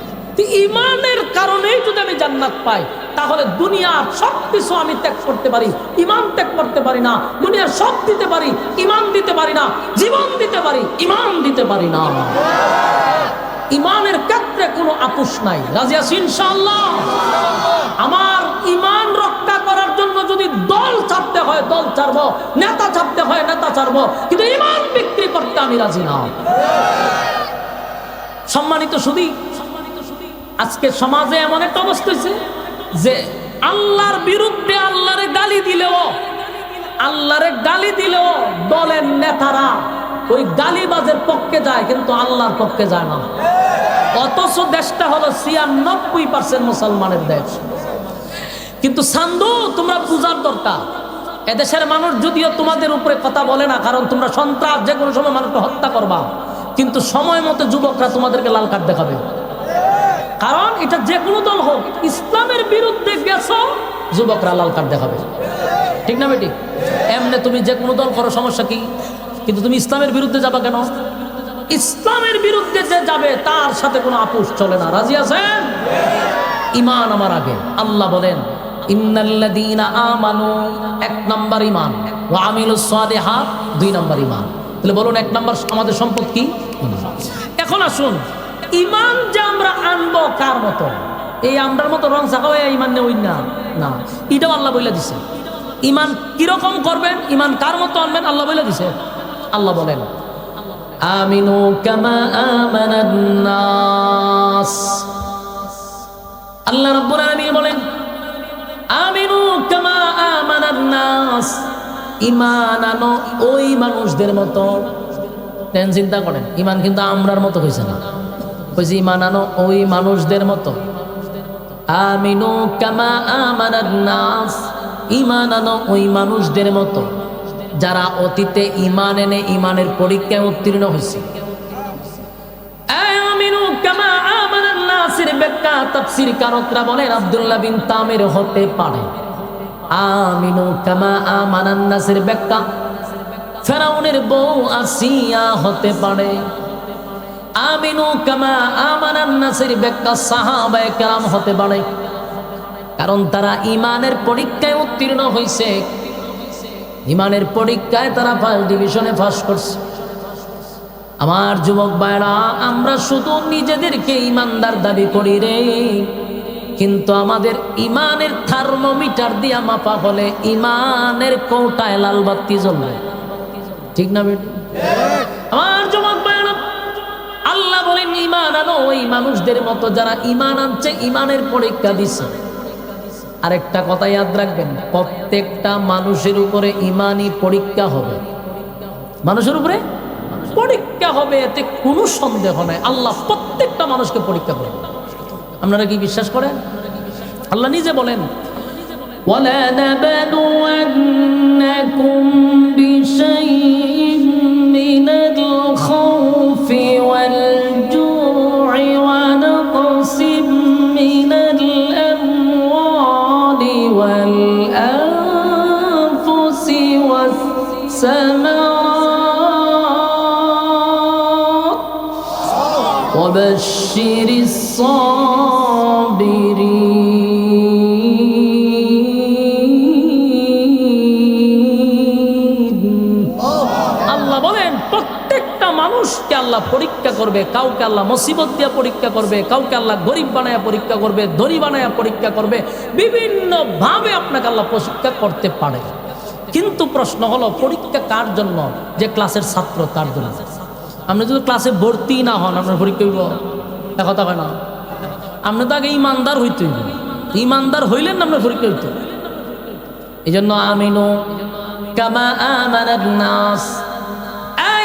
ইমানের কারণেই যদি আমি জান্নাত পাই, তাহলে দুনিয়ার সব কিছু আমি ত্যাগ করতে পারি, ইমান ত্যাগ করতে পারি না। দুনিয়ার সব দিতে পারি, ইমান দিতে পারি না। জীবন দিতে পারি, ইমান দিতে পারি না। ইমানের ক্ষেত্রে কোনো আপোষ নাই। রাজি আছি ইনশাআল্লাহ? আমার ইমান রক্ষা করার জন্য যদি দল ছাড়তে হয় দল ছাড়বো, নেতা ছাড়তে হয় নেতা ছাড়বো, কিন্তু ইমান বিক্রি করতে আমি রাজি না। সম্মানিত শুধু আজকে সমাজে এমন একটা অবস্থা হয়েছে যে আল্লাহর বিরুদ্ধে আল্লাহরে গালি দিলেও দলের নেতারা ওই গালিবাজের পক্ষে যায়, কিন্তু আল্লাহর পক্ষে যায় না। অথচ দেশটা হলো 96% মুসলমানের দেশ। কিন্তু সান্ধু, তোমরা বুঝার দরকার, এদেশের মানুষ যদিও তোমাদের উপরে কথা বলে না, কারণ তোমরা সন্ত্রাস যে কোনো সময় মানুষকে হত্যা করবা, কিন্তু সময় মতো যুবকরা তোমাদেরকে লাল কার্ড দেখাবে। কারণ এটা যে কোনো দল হোক, ইসলামের বিরুদ্ধে গেছো, যুবকরা লাল কার্ড দেখাবে। ঠিক না বেটি? এমনি তুমি যে কোনো দল করো, সমস্যা কি? কিন্তু তুমি ইসলামের বিরুদ্ধে যাবা কেন? ইসলামের বিরুদ্ধে যে যাবে তার সাথে কোনো আপোষ চলে না। রাজি আছেন? ইমান আমার আগে। আল্লাহ বলেন ইন্নাল্লাযীনা আমানু, 1 নাম্বার ইমান, ওয়া আমিলুস সালিহাত 2 নাম্বার ইমান। তাহলে বলুন 1 নাম্বার আমাদের সম্পদ কি? এখন আসুন, ইমান যে আমরা আনবো কার মতো? এই আমরার মতো রং চাকাও ইমান নেই না। না, এটাও আল্লাহ বলে দিছে। ইমান কিরকম করবেন, ইমান কার মতো আনবেন আল্লাহ বলে দিছে। আল্লাহ বলেন আমিনু কামা আমানান নাস। আল্লাহ রাব্বুল আলামিন বলেন আমিনু কামা আমানান নাস, ঈমান আনো ওই মানুষদের মতো। চিন্তা করেন, ঈমান কিন্তু আমরার মতো হইছে না, কইছে ঈমান আনো ওই মানুষদের মতো। আমিনু কামা আমানান নাস, ঈমান আনো ওই মানুষদের মতো যারা অতীতে ঈমান এনে ঈমানের পরীক্ষায় উত্তীর্ণ হয়েছে। আমিনু কামা আমানান নাসের ব্যাখ্যা তাফসীর কারকরা বলেন আব্দুল্লাহ বিন তামির হতে পারে। আমিনু কামা আমানান নাসের ব্যাখ্যা ফেরাউনের বউ আসিয়া হতে পারে। আমিনু কামা আমানান নাসের ব্যাখ্যা সাহাবায়ে কেরাম হতে পারে, কারণ তারা ঈমানের পরীক্ষায় উত্তীর্ণ হয়েছে। ঈমানের পরীক্ষায় তারা ফার্স্ট ডিভিশনে পাস করছে। আমার যুবক ভাইরা, আমরা শুধু নিজেদেরকে ঈমানদার দাবি করি রে, কিন্তু আমাদের ঈমানের থার্মোমিটার দিয়া মাপা হলে ঈমানের কৌটায় লাল বাতি জ্বলবে, ঠিক না বেটি? আমার যুবক ভাইরা, আল্লাহ বলেন ঈমান আনো ওই মানুষদের মতো যারা ঈমান আনছে, ঈমানের পরীক্ষা দিছে। আরেকটা কথা ইয়াদ রাখবেন, প্রত্যেকটা মানুষের উপরে ঈমানি পরীক্ষা হবে। মানুষের উপরে পরীক্ষা হবে, এতে কোনো সন্দেহ নাই। আল্লাহ প্রত্যেকটা মানুষকে পরীক্ষা করবে। আপনারা কি বিশ্বাস করেন? আল্লাহ নিজে বলেন ওয়ালা নাবলুওয়ান্নাকুম বিশাইইন মিনাল খাউফি ওয়াল জু'i ওয়া নাকসিম মিনাল আমওয়ালি ওয়াল আনফুসি ওয়াস সামারাত ওয়াবাশশিরিস সাবিরিন। আল্লাহ বলেন প্রত্যেকটা মানুষকে আল্লাহ পরীক্ষা করবে। কাউকে আল্লাহ মুসিবত দিয়ে পরীক্ষা করবে, কাউকে আল্লাহ গরিব বানায়া পরীক্ষা করবে, ধনী বানায়া পরীক্ষা করবে। বিভিন্ন ভাবে আপনাকে আল্লাহ পরীক্ষা করতে পারে। কিন্তু প্রশ্ন হলো পরীক্ষা কার জন্য? যে ক্লাসের ছাত্র তার জন্য। আপনি যদি ক্লাসে ভর্তি না হন আপনার পরীক্ষা হইব, কথা হয় না। আপনি তো আগে ইমানদার হইতে হইব, ইমানদার হইলেন না আপনার পরীক্ষা হইতো। এই জন্য আমিনু কামা আমানান নাস,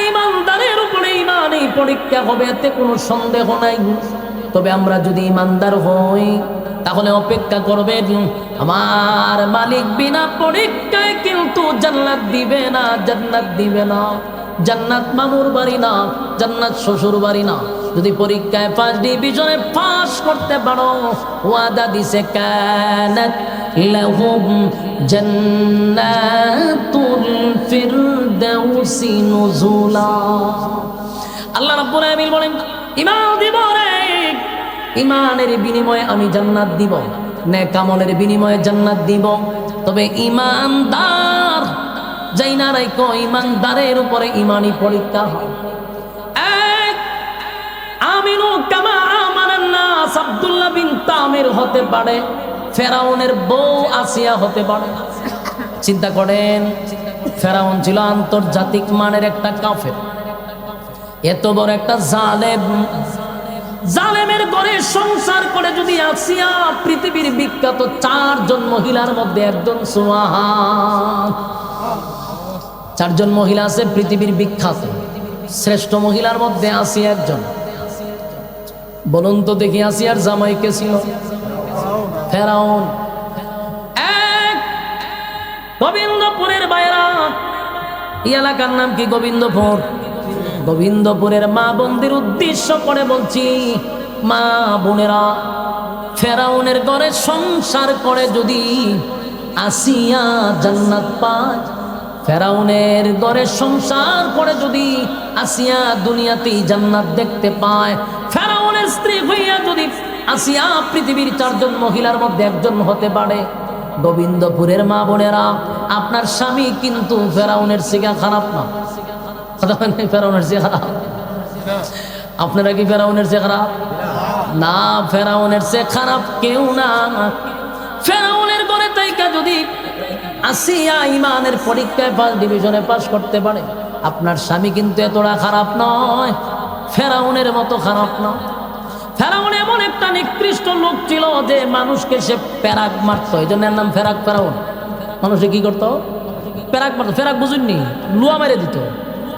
ইমানদারের উপরে ঈমান এই পরীক্ষা হবে, এতে কোনো সন্দেহ নাই। তবে আমরা যদি ইমানদার হই তাহলে অপেক্ষা করবেন, আমার মালিক বিনা পরীক্ষায় কিন্তু জান্নাত দিবে না, জান্নাত দিবে না। জান্নাত মামুর বাড়ি না, জান্নাত শ্বশুর বাড়ি না। যদি পরীক্ষায় ফার্স্ট ডিভিশনে পাস করতে পারো, ওয়াদা দিছে কানাত লাহুম জান্নাতুল ফিরদাউসি নুজুলা। আল্লাহ রাব্বুল আলামিন বলেন ঈমান দিব রে, ঈমানের বিনিময়ে আমি জান্নাত দিব, নেক আমলের বিনিময়ে জান্নাত দিব। তবে ঈমানদার যাই না রাইকো, ঈমানদারের উপরে ঈমানি পরীক্ষা হয়। আমিনু কামা আমানান নাস আব্দুল্লাহ বিন তামির হতে পারে, ফেরাউনের বউ আসিয়া হতে পারে। চিন্তা করেন, ফেরাউন ছিল আন্তর্জাতিক মানের একটা কাফের, এত বড় একটা জালেম। জালেমের ঘরে সংসার করে যদি আসিয়া পৃথিবীর বিখ্যাত 4 জন মহিলার মধ্যে একজন, সুবহান, 4 জন মহিলা আছে পৃথিবীর বিখ্যাত শ্রেষ্ঠ মহিলার মধ্যে আসিয়া একজন। বলুন তো দেখি আসিয়ার জামাই কে ছিল? ফেরাউন। গোবিন্দপুরের বাইরা, এই এলাকার নাম কি? গোবিন্দপুর। গোবিন্দপুরের মা বোনদের উদ্দেশ্য করে বলছি, মা বোনেরা, ফেরাউনের ঘরে সংসার করে যদি আসিয়া জান্নাত পায়, ফেরাউনের ঘরে সংসার করে যদি আসিয়া দুনিয়াতেই জান্নাত দেখতে পায়, ফেরাউনের স্ত্রী হইয়া যদি আসিয়া পৃথিবীর 4 জন মহিলার মধ্যে একজন হতে পারে, গোবিন্দপুরের মা বোনেরা, আপনার স্বামী কিন্তু ফেরাউনের থেকে খারাপ না। ফেরাউনের চেয়ে খারাপ? আপনারা কি ফেরাউনের চেয়ে খারাপ? না, ফেরাউনের চেয়ে খারাপ কেউ না। ফেরাউনের ঘরে তাইকা যদি আসিয়া ইমানের পরীক্ষায় ফার্স্ট ডিভিশনে পাস করতে পারে, আপনার স্বামী কিন্তু এতটা খারাপ নয়, ফেরাউনের মতো খারাপ নয়। ফেরাউন এমন একটা নিকৃষ্ট লোক ছিল যে মানুষকে সে প্যারাক মারত, এই জন্য এর নাম ফেরাক ফেরাউন। মানুষে কি করতো? প্যারাক মারতো। ফেরাক বুঝুননি? লুয়া মেরে দিত,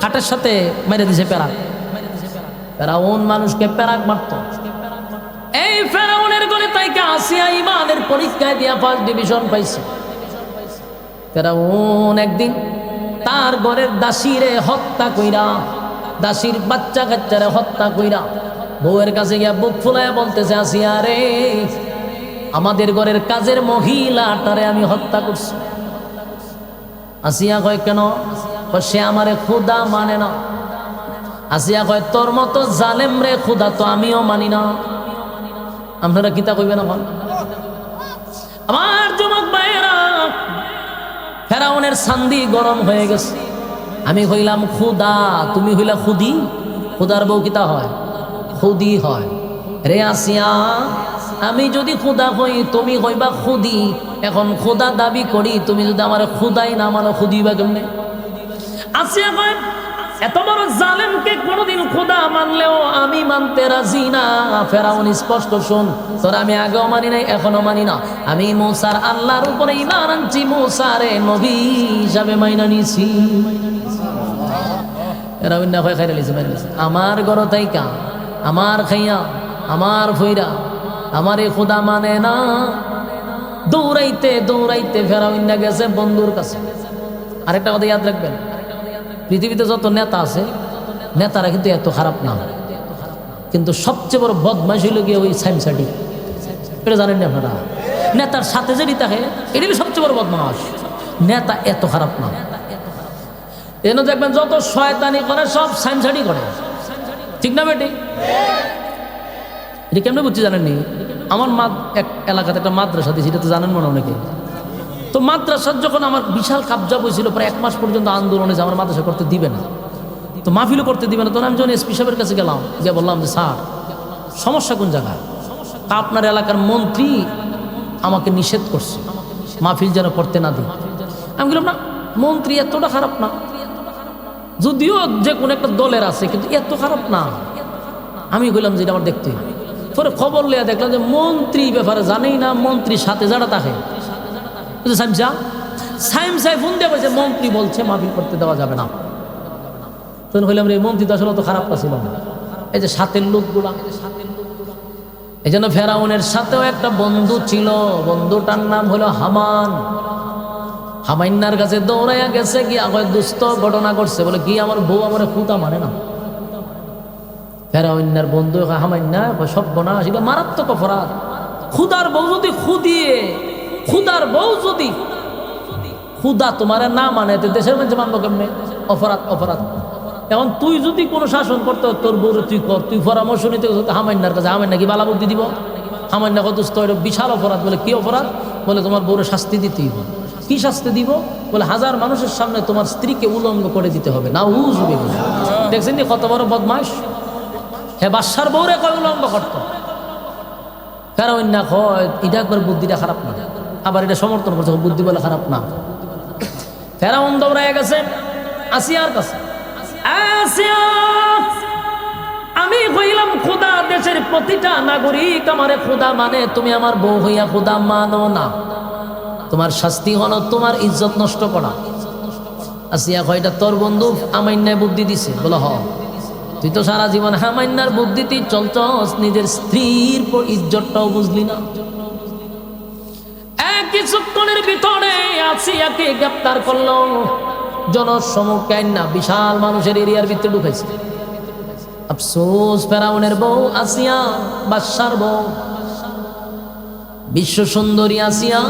কাঠের সাথে মেরে দিছে প্যারাক। ফেরাউন মানুষকে প্যারাক মারত। এই ফেরাউনের গলে তাইকে আসিয়া ইমানের পরীক্ষায় দিয়া ফার্স্ট ডিভিশন পাইছে। ফেরাউন একদিন তার ঘরের দাসীরে হত্যা কইরা, দাসীর বাচ্চা কাচ্চারে হত্যা কইরা বউয়ের কাছে গিয়া বুক ফুলায় বলতেছে, আসিয়া রে, আমাদের ঘরের কাজের মহিলাটারে আমি হত্যা করছি। আসিয়া কয় কেন? সে আমারে খুদা মানে না। আসিয়া কয় তোর মতো জালেম রে খুদা তো আমিও মানি না। আপনারা কিতা কইবেন এখন? আমার যুবক ভাইয়েরা, ফেরাউনের সান্দি গরম হয়ে গেছে। আমি হইলাম খুদা, তুমি হইলা খুদি। খুদার বউ কিতা হয়? খুদি হয়। রে আসিয়া, আমি যদি খুদা হই, তুমি হইবা খুদি। এখন খুদা দাবি করি, তুমি যদি আমার খুদাই না মানো, খুদি বা কেমনে? আসিয়া কয়, এত বড় জালেমকে কোনোদিন খুদা মানলেও আমি মানতে রাজি না। ফেরাউন স্পষ্ট শোন, তোর আমি আগেও মানি নাই, এখনো মানি না। আমি মূসার আল্লাহর উপরে ঈমান আনছি, মূসারে নবী হিসাবে মাইনা নিছি। ফেরাউন না হয় খাইরা লিছে, আমার ঘর তাইকা, আমার খাইয়া, আমার ফইরা, আমারে খুদা মানে না। দৌড়াইতে দৌড়াইতে ফেরাউন না গেছে বন্ধুর কাছে। আরেকটা কথা ইয়াদ রাখবেন, পৃথিবীতে যত নেতা আছে, নেতারা কিন্তু এত খারাপ না, কিন্তু সবচেয়ে বড় বদমাইশ হইল গিয়ে ওই সাইমসাডি। এটা জানেন না আপনারা? নেতার সাথে যেটি থাকে এটাই সবচেয়ে বড় বদমাস। নেতা এত খারাপ না। এন দেখবেন যত শয়তানি করে সব সাইমসাডি করে, ঠিক না বেটি? এটা কেমনে বুঝছি জানেননি? আমার এক এলাকাতে একটা মাদ্রাসা দিয়েছি, এটা তো জানেন মনে অনেকে। তো মাদ্রাসার যখন আমার বিশাল কাবজা বইছিল, প্রায় 1 মাস পর্যন্ত আন্দোলনে যে আমার মাদ্রাসা করতে দিবে না, তো মাহফিলও করতে দিবে না। তখন আমি যখন এসপি সাহেবের কাছে গেলাম, গিয়ে বললাম যে স্যার, সমস্যা কোন জায়গায়? তা আপনার এলাকার মন্ত্রী আমাকে নিষেধ করছে, মাহফিল যেন করতে না দিই। আমি বললাম না, মন্ত্রী এতটা খারাপ না, যদিও যে কোনো একটা দলের আছে, কিন্তু এত খারাপ না। আমি বললাম যে এটা আমার দেখতে। পরে খবর লিয়া দেখলাম যে মন্ত্রী ব্যাপারে জানেই না, মন্ত্রীর সাথে যারা থাকে সাইম ফোন দিয়ে বলছে মন্ত্রী বলছে মাহফিল করতে দেওয়া যাবে না। তখন হইলাম রে, মন্ত্রী তো আসলে অত খারাপ ছিল না, এই যে সাথের লোকগুলা। এই জন্য ফেরাউনের সাথেও একটা বন্ধু ছিল, বন্ধুটার নাম হলো হামান। হামাইন্নার কাছে দৌড়াইয়া গেছে, কি আগে দুস্থ ঘটনা করছে, বলে কি আমার বউ আমার খুদা মানে না। ফেরাউন্নার বন্ধু হামাইন্না সব্যনা, সেটা মারাত্মক অপরাধ। খুদার বউ যদি খুদিয়ে, খুদার বউ যদি খুদা তোমার না মানে, দেশের মধ্যে মানবো কেমনে? অপরাধ, অপরাধ। এখন তুই যদি কোনো শাসন করতে, তোর বউরে তুই কর, তুই পরামর্শ নিতে হামাইন্নার কাছে, হামাইন্না কি বালা বুদ্ধি দিব? হামাইন্না কত বিশাল অপরাধ। বলে কি অপরাধ? বলে তোমার বউরে শাস্তি দিতেই হবে। কি শাস্তি দিব? বলে 1000 মানুষের সামনে তোমার স্ত্রীকে উলঙ্গ করে দিতে হবে। না উজবে, দেখছেন নি কত বড় বদমাইশ? হ্যাঁ, বাদশার বউরে কয় উলঙ্গ করতো। ফেরাউন না কয় এটা একবার বুদ্ধিটা খারাপ না, আবার এটা সমর্থন করছে, বুদ্ধি বলে খারাপ না। ফেরাউন দৌড়ায় গেছে আসিয়ার কাছে। আসিয়া, আমি হইলাম খোদা, দেশের প্রতিটা নাগরিক আমারে খোদা মানে, তুমি আমার বউ হইয়া খোদা মানো না। তোমার শাস্তি হলো তোমার ইজ্জত নষ্ট করা। আসিয়া কয় এটা তোর বন্ধু আমাইন্যায় বুদ্ধি দিছে? বলো হ। তুই তো সারা জীবন হামাইন্যার বুদ্ধিতেই চলছস, নিজের স্ত্রীর ইজ্জতটাও বুঝলি না। কিছুক্ষণের ভিতরে আসিয়াকে গ্রেপ্তার করলো, জনসম্মুখে না বিশাল মানুষের এরিয়ার ভিতরে ঢুকাইছে। আফসোস, ফেরাউনের বউ আসিয়া, বাদশার বউ, বিশ্ব সুন্দরী আসিয়া,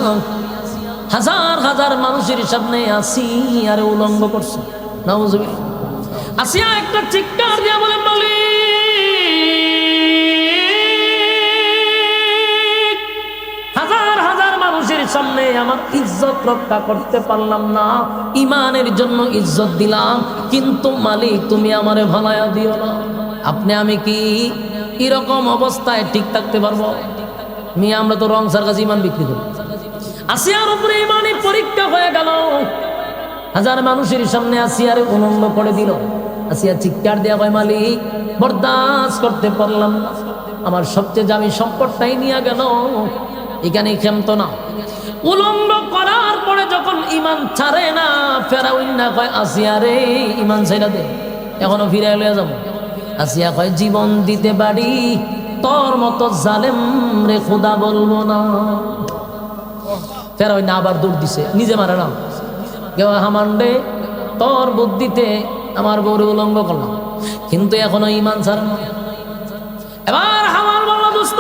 হাজার হাজার মানুষের সামনে আসিয়ারে উলঙ্গ করছে। নাউজুবিল্লাহ। আসিয়া একটা চিৎকার দিয়া বলে, হাজার হাজার মানুষের সামনে আমার ইজ্জত রক্ষা করতে পারলাম না, ইমানের জন্য ইজ্জত দিলাম, কিন্তু মালিক তুমি আমারে ভালায়া দিও না। আপনি আমি কি এরকম অবস্থায় ঠিক থাকতে পারবো? আমরা তো রংসার কাছে ইমান বিক্রি করি। আসিয়ার উপরে ইমানি পরীক্ষা হয়ে গেল। হাজার মানুষের সামনে আসিয়ারে উলঙ্গ করে দিল। আসিয়া চিৎকার দেয়া কয়, মালিক বরদাস্ত করতে পারলাম না, আমার সবচেয়ে দামি সম্পদটাই নিয়ে গেল, এখানে ক্ষমতো না। উলঙ্গ করার পরে যখন ইমান ছাড়ে না, ফেরাউন না কয়, আসিয়া রে ইমান ছাইরা দে, এখনো ফিরে লইয়া যাবো। আসিয়া কয়, জীবন দিতে পারি, তোর মতো জালেম রে খোদা বলবো না। ফেরাউন না আবার দৌড় দিছে, নিজে মারে না, কেউ হামান রে তোর বুদ্ধিতে আমার বউরে উলঙ্গ করলাম, কিন্তু এখনো ইমান ছাড়ে না। এবার হামান বলল, দোস্ত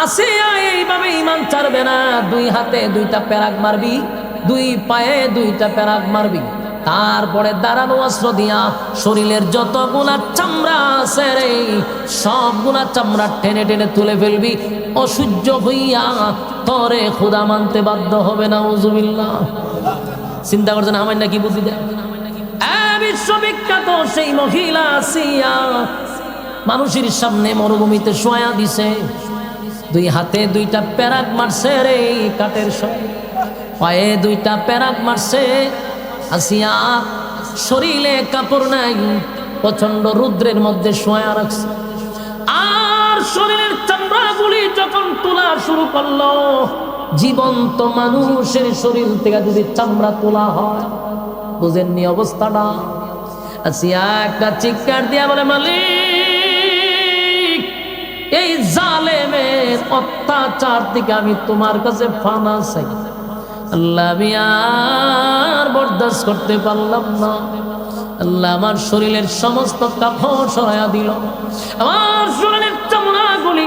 আসিয়া এইভাবে ইমান ছাড়বে না, দুই হাতে দুইটা প্যারাক মারবি, দুই পায়ে দুইটা প্যারাক মারবি, তারপরে দাঁড়ানো অস্ত্র দিয়া শরীরের যতগুলা চামড়া আছে রে সবগুলা চামড়া টেনে টেনে তুলে ফেলবি, অসহ্য হইয়া তরে খোদা মানতে বাধ্য হবে না। উজুবিল্লাহ। চিন্তা করছেন আমার নাকি বুদ্ধি দেয়? বিশ্ববিখ্যাত সেই মহিলা আসিয়া মানুষের সামনে মরুভূমিতে শোয়া দিছে, দুই হাতে দুইটা প্যারাক মারছে রে কাঠের সঙ্গে, পায়ে দুইটা প্যারাক মারছে। আসিয়া শরীরে কাপড় নাই, প্রচন্ড রুদ্রের মধ্যে শোয়া রাখছে, আর শরীরের চামড়াগুলি যখন তোলা শুরু করলো, জীবন্ত মানুষের শরীর থেকে যদি চামড়া তোলা হয়, বুঝেননি অবস্থাটা? আসিয়া একটা চিৎকার দিয়া বলে, মালিক এই জালেমের অত্যাচার থেকে আমি তোমার কাছে ফানা চাই, আল্লাহ আমি আর বরদাস্ত করতে পারলাম না। আল্লাহ আমার শরীরের সমস্ত কাপড় সরাইয়া দিল, আমার শরীরের চামড়াগুলি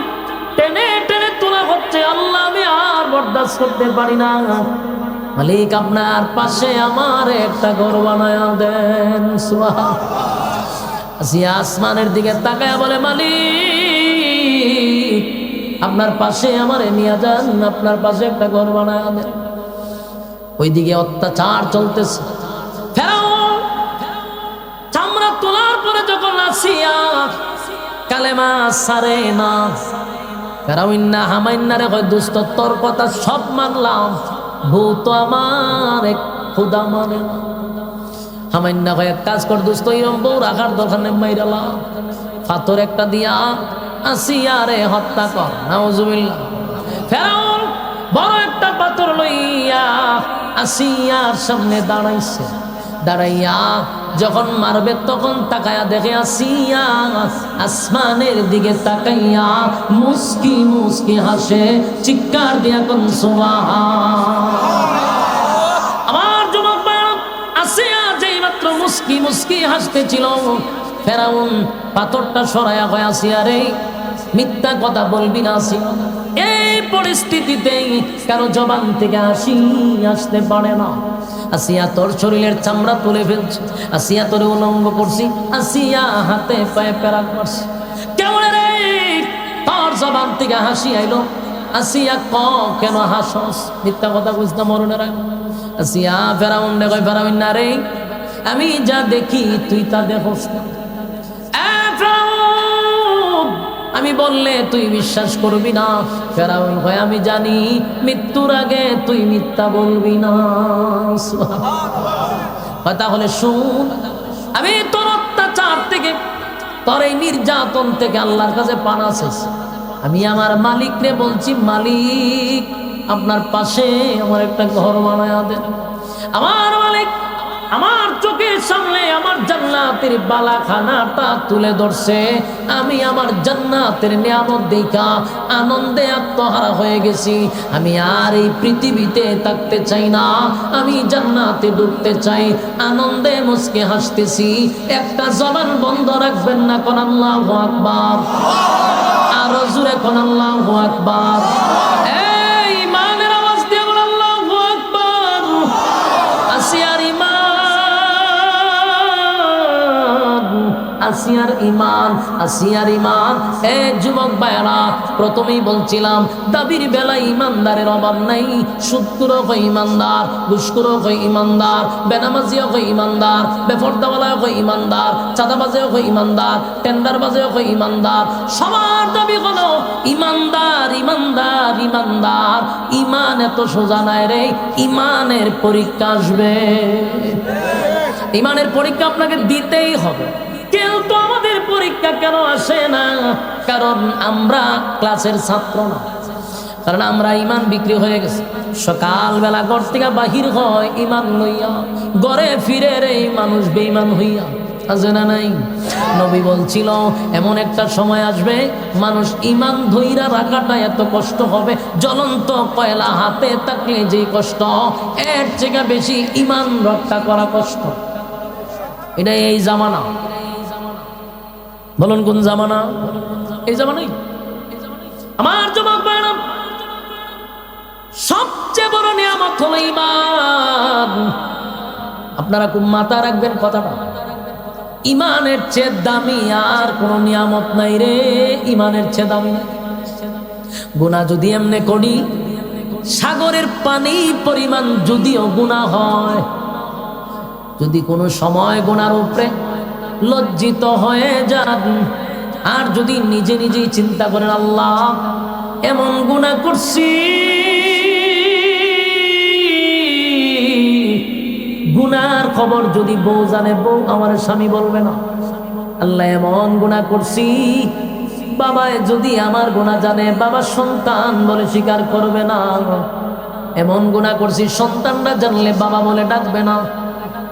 টেনে টেনে তোলা হচ্ছে, আল্লাহ আমি আর বরদাস্ত করতে পারি না। মালিক আপনার পাশে আমার একটা ঘর বানায়া দেন। সুবহানাল্লাহ। আসিয়া আসমানের দিকে তাকায়া বলে, মালিক আপনার পাশে আমারে নিয়ে যান, আপনার পাশে একটা ঘর বানায়া দেন। ওইদিকে অত্যাচার চলতেছে। ফেরাউন চামড়া তোলার পরে যখন আসিয়া কালেমা সারে না, ফেরাউন না হামাইন্না রে কয়, দোস্ত তোর কথা সব মানলাম, বউ তো আমার এক খোদা মানে না। হামাইন্না কয়, এক কাজ কর দোস্ত, এরম বউ রাখার দরকার নেই, মাইরালা পাথর একটা দিয়া আসিয়া রে হত্যা কর। নাউজুবিল্লাহ। ফেরাউন বড় একটা পাথর লইয়া আসিয়ার সামনে দাঁড়াইছে, দাঁড়াইয়া যখন মারবে তখন তাকায়া দেখে আসিয়া আসমানের দিকে তাকাইয়া মুস্কি মুস্কি হাসে, চিৎকার দিয়া কোন সুবহানাল্লাহ। আমার যুবক ভাইরা, আসিয়া যেই মাত্র মুস্কি মুস্কি হাসতেছিল, ফেরাউন পাথরটা সরাইয়া কয়, আসিয়া রে মিথ্যা কথা বলবি না। আসিয়া এই পরিস্থিতিতে কারো জবান থেকে হাসি আসতে পারে না। আসিয়া তোর শরীরের চামড়া তুলে ফেলছে, আসিয়া তোরে উলঙ্গ করছি, আসিয়া হাতে পায়ে প্যারাক মারছি, কেমন রে তোর জবান থেকে হাসি আইলো? আসিয়া কেন হাসস? মিথ্যা কথা বুঝতে মরণে রাখ। আসিয়া ফেরাউন রে কয়, ফেরাউন না রে, আমি যা দেখি তুই তা দেখোস না। আমি বললে তুই বিশ্বাস করবি না। ফেরাউন কয়, আমি জানি মৃত্যুর আগে তুই মিথ্যা বলবি না। তাহলে শুন, আমি তোর অত্যাচার থেকে, তোর এই নির্যাতন থেকে আল্লাহর কাছে পানা চাইছি। আমি আমার মালিকরে বলছি, মালিক আপনার পাশে আমার একটা ঘর বানায়া দেন। আমার মালিক আমার চোখের সামনে আমার জান্নাতের বালাখানাটা তুলে ধরছে, আমি আমার জান্নাতের নিয়ামত দেখা আনন্দে আত্মহারা হয়ে গেছি। আমি আর এই পৃথিবীতে থাকতে চাই না, আমি জান্নাতে ঢুকতে চাই। আনন্দে মুস্কে হাসতেছি, একটা জবান বন্ধ রাখবেন না। কোন আল্লাহু আকবার, আরো জোরে কোন আল্লাহু আকবার। এই ইমানের আওয়াজ দিয়ে বল আল্লাহু আকবার। আসিয়ার ইমান আসিয়ার ইমান, আসিয়ার ইমান। এক যুবক ভাইরা, প্রথমেই বলছিলাম দাবির বেলায় ইমানদারের অভাব নাই। সুদখোরও হয় ইমানদার, ঘুষখোরও হয় ইমানদার, বেনামাজিও হয় ইমানদার, বেপরদাওয়ালাও হয় ইমানদার, চাঁদাবাজেও হয় ইমানদার, টেন্ডারবাজেও হয় ইমানদার। সবার দাবি হলো ইমানদার, ইমানদার, ইমানদার। ইমান এত সোজা নাই রে, ইমানের পরীক্ষা আসবে। ইমানের পরীক্ষা আপনাকে দিতেই হবে। কিন্তু আমাদের পরীক্ষা কেন আসে না? কারণ আমরা ক্লাসের ছাত্র না, কারণ আমরা ইমান বিক্রি হয়ে গেছে। সকালবেলা ঘর থেকে বাহির হয় ইমান লইয়া, ঘরে ফিরে রে মানুষ বেঈমান হইয়া। আছে না নাই? নবী বলছিল এমন একটা সময় আসবে মানুষ ইমান ধইরা রাখাটা এত কষ্ট হবে, জ্বলন্ত কয়লা হাতে থাকলে যে কষ্ট, এর থেকে বেশি ইমান রক্ষা করা কষ্ট। এটা এই জামানা। বলুন কোন জামানা? এই জামানাই। আমার যুবক ভাইরা, সবচেয়ে বড় নিয়ামত হলো ঈমান। আপনারা খুব মাথা রাখবেন কথাটা। ইমানের চেয়ে দামি আর কোন নিয়ামত নাই রে, ইমানের চেয়ে দামি। গুনাহ যদি এমনি করি, সাগরের পানি পরিমাণ যদিও গুনাহ হয়, যদি কোনো সময় গুনার উপরে লজ্জিত হয়ে যান, আর যদি নিজে নিজেই চিন্তা করেন আল্লাহ এমন গুনাহ করছি, গুনার খবর যদি বউ জানে, বউ আমার স্বামী বলবে না। আল্লাহ এমন গুনাহ করছি, বাবা যদি আমার গুনাহ জানে, বাবা সন্তান বলে স্বীকার করবে না। এমন গুনাহ করছি, সন্তানরা জানলে বাবা বলে ডাকবে না।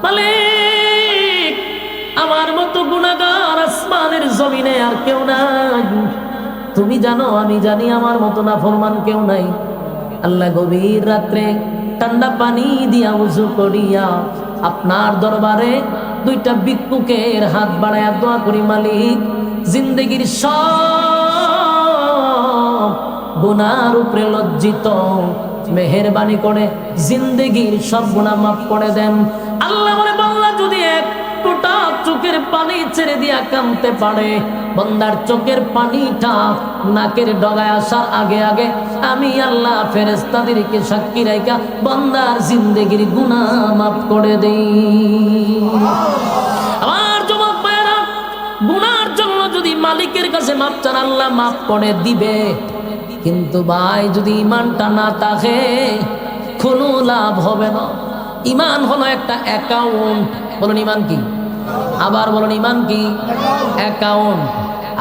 মালিক, আমার মতো গুনাহগার আসমানের জমিনে আর কেউ নাই। তুমি জানো, আমি জানি, আমার মতো নাফরমান কেউ নাই। আল্লাহ গভীর রাত্রে ঠান্ডা পানি দিয়া উযু করিয়া আপনার দরবারে দুইটা ভিক্ষুকের হাত বাড়ায়া দোয়া করি, মালিক জিন্দেগির সব গুনার উপরে লজ্জিত, মেহেরবানি করে জিন্দেগির সব গুনাহ মাফ করে দেন। আল্লাহ বলে, বান্দা যদি এক ফোঁটা চোখের পানি ছেড়ে দিয়া কাঁদতে পারে, বান্দার চোখের পানিটা নাকের ডগায় আসার আগে আগে আমি আল্লাহ ফেরেশতাদেরকে সাক্ষী রাইখা বান্দার জিন্দেগির গুনাহ মাফ করে দেই। আমার যুবক ভাইরা, গুনার জন্য যদি মালিকের কাছে মাপ চান, আল্লাহ মাফ করে দিবে। কিন্তু ভাই, যদি ইমানটা না থাকে কোনো লাভ হবে না। ইমান হলো একটা অ্যাকাউন্ট। বলুন ইমান কি? আবার বলুন ইমান কি? অ্যাকাউন্ট।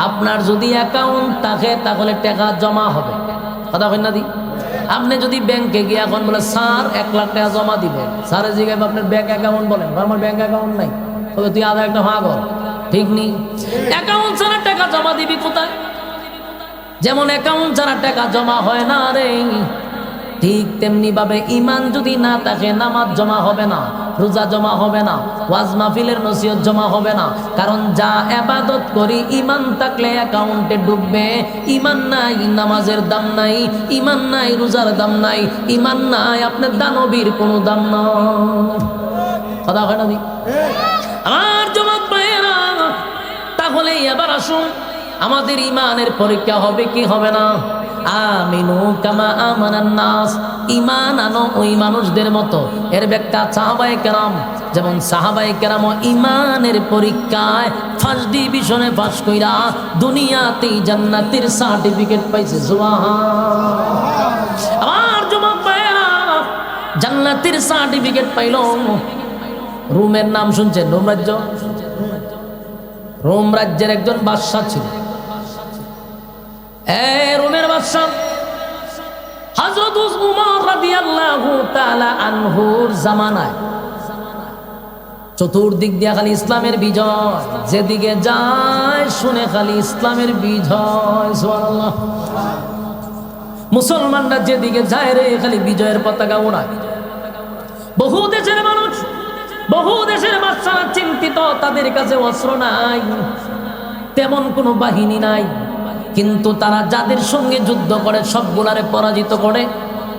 আপনার যদি অ্যাকাউন্ট থাকে তাহলে টাকা জমা হবে। কথা কই না দি? আপনি যদি ব্যাংকে গিয়ে এখন বলে স্যার 1 লাখ টাকা জমা দিবেন, স্যারের জিজ্ঞাসা আপনার ব্যাংক অ্যাকাউন্ট বলেন, আমার ব্যাংক অ্যাকাউন্ট নাই, তবে তুই আধা একটা ভাগর, ঠিক নেই। অ্যাকাউন্ট ছাড়া টাকা জমা দিবি কোথায়? যেমন অ্যাকাউন্ট ছাড়া টাকা জমা হয় না রে, ঠিক তেমনি ভাবে ইমান যদি না থাকে নামাজ জমা হবে না, রোজা জমা হবে না, ওয়াজ মাহফিলের নসিহত জমা হবে না। কারণ যা ইবাদত করি ইমান থাকলে অ্যাকাউন্টে ঢুকবে। ইমান নাই, নামাজের দাম নাই, ইমান নাই, রোজার দাম নাই, ইমান নাই, আপনার দানবীর কোনো দাম নাই। কথা হয় না? আমার যুবক ভাইয়েরা, তাহলে এবার আসুন, আমাদের ইমানের পরীক্ষা হবে কি হবে না? আমিনু কামা আমানান নাস, ঈমান আনো ওই মানুষদের মতো। এর ব্যাখ্যা সাহাবায়ে কেরাম, যেমন সাহাবায়ে কেরাম ঈমানের পরীক্ষায় ফার্স্ট ডিভিশনে পাস কইরা দুনিয়াতেই জান্নাতের সার্টিফিকেট পাইছে। সুবহানাল্লাহ। আমার যুবক ভাইরা, জান্নাতের সার্টিফিকেট পাইল। রোমের নাম শুনছেন? রোম রাজ্য। রোম রাজ্যের একজন বাদশা ছিল। রোমের বাদশা হযরত উমর রাদিয়াল্লাহু তাআলা আনহুর জামানায় চতুর্দিক দিয়ে খালি ইসলামের বিজয়, যেদিকে যায় শুনে খালি ইসলামের বিজয়। সুবহানাল্লাহ। মুসলমানরা যেদিকে যায় রে খালি বিজয়ের পতাকা ওড়ায়। বহু দেশের মানুষ, বহু দেশের বাদশারা চিন্তিত, তাদের কাছে অস্ত্র নাই, তেমন কোনো বাহিনী নাই, কিন্তু তারা যাদের সঙ্গে যুদ্ধ করে সবগুলারে পরাজিত করে।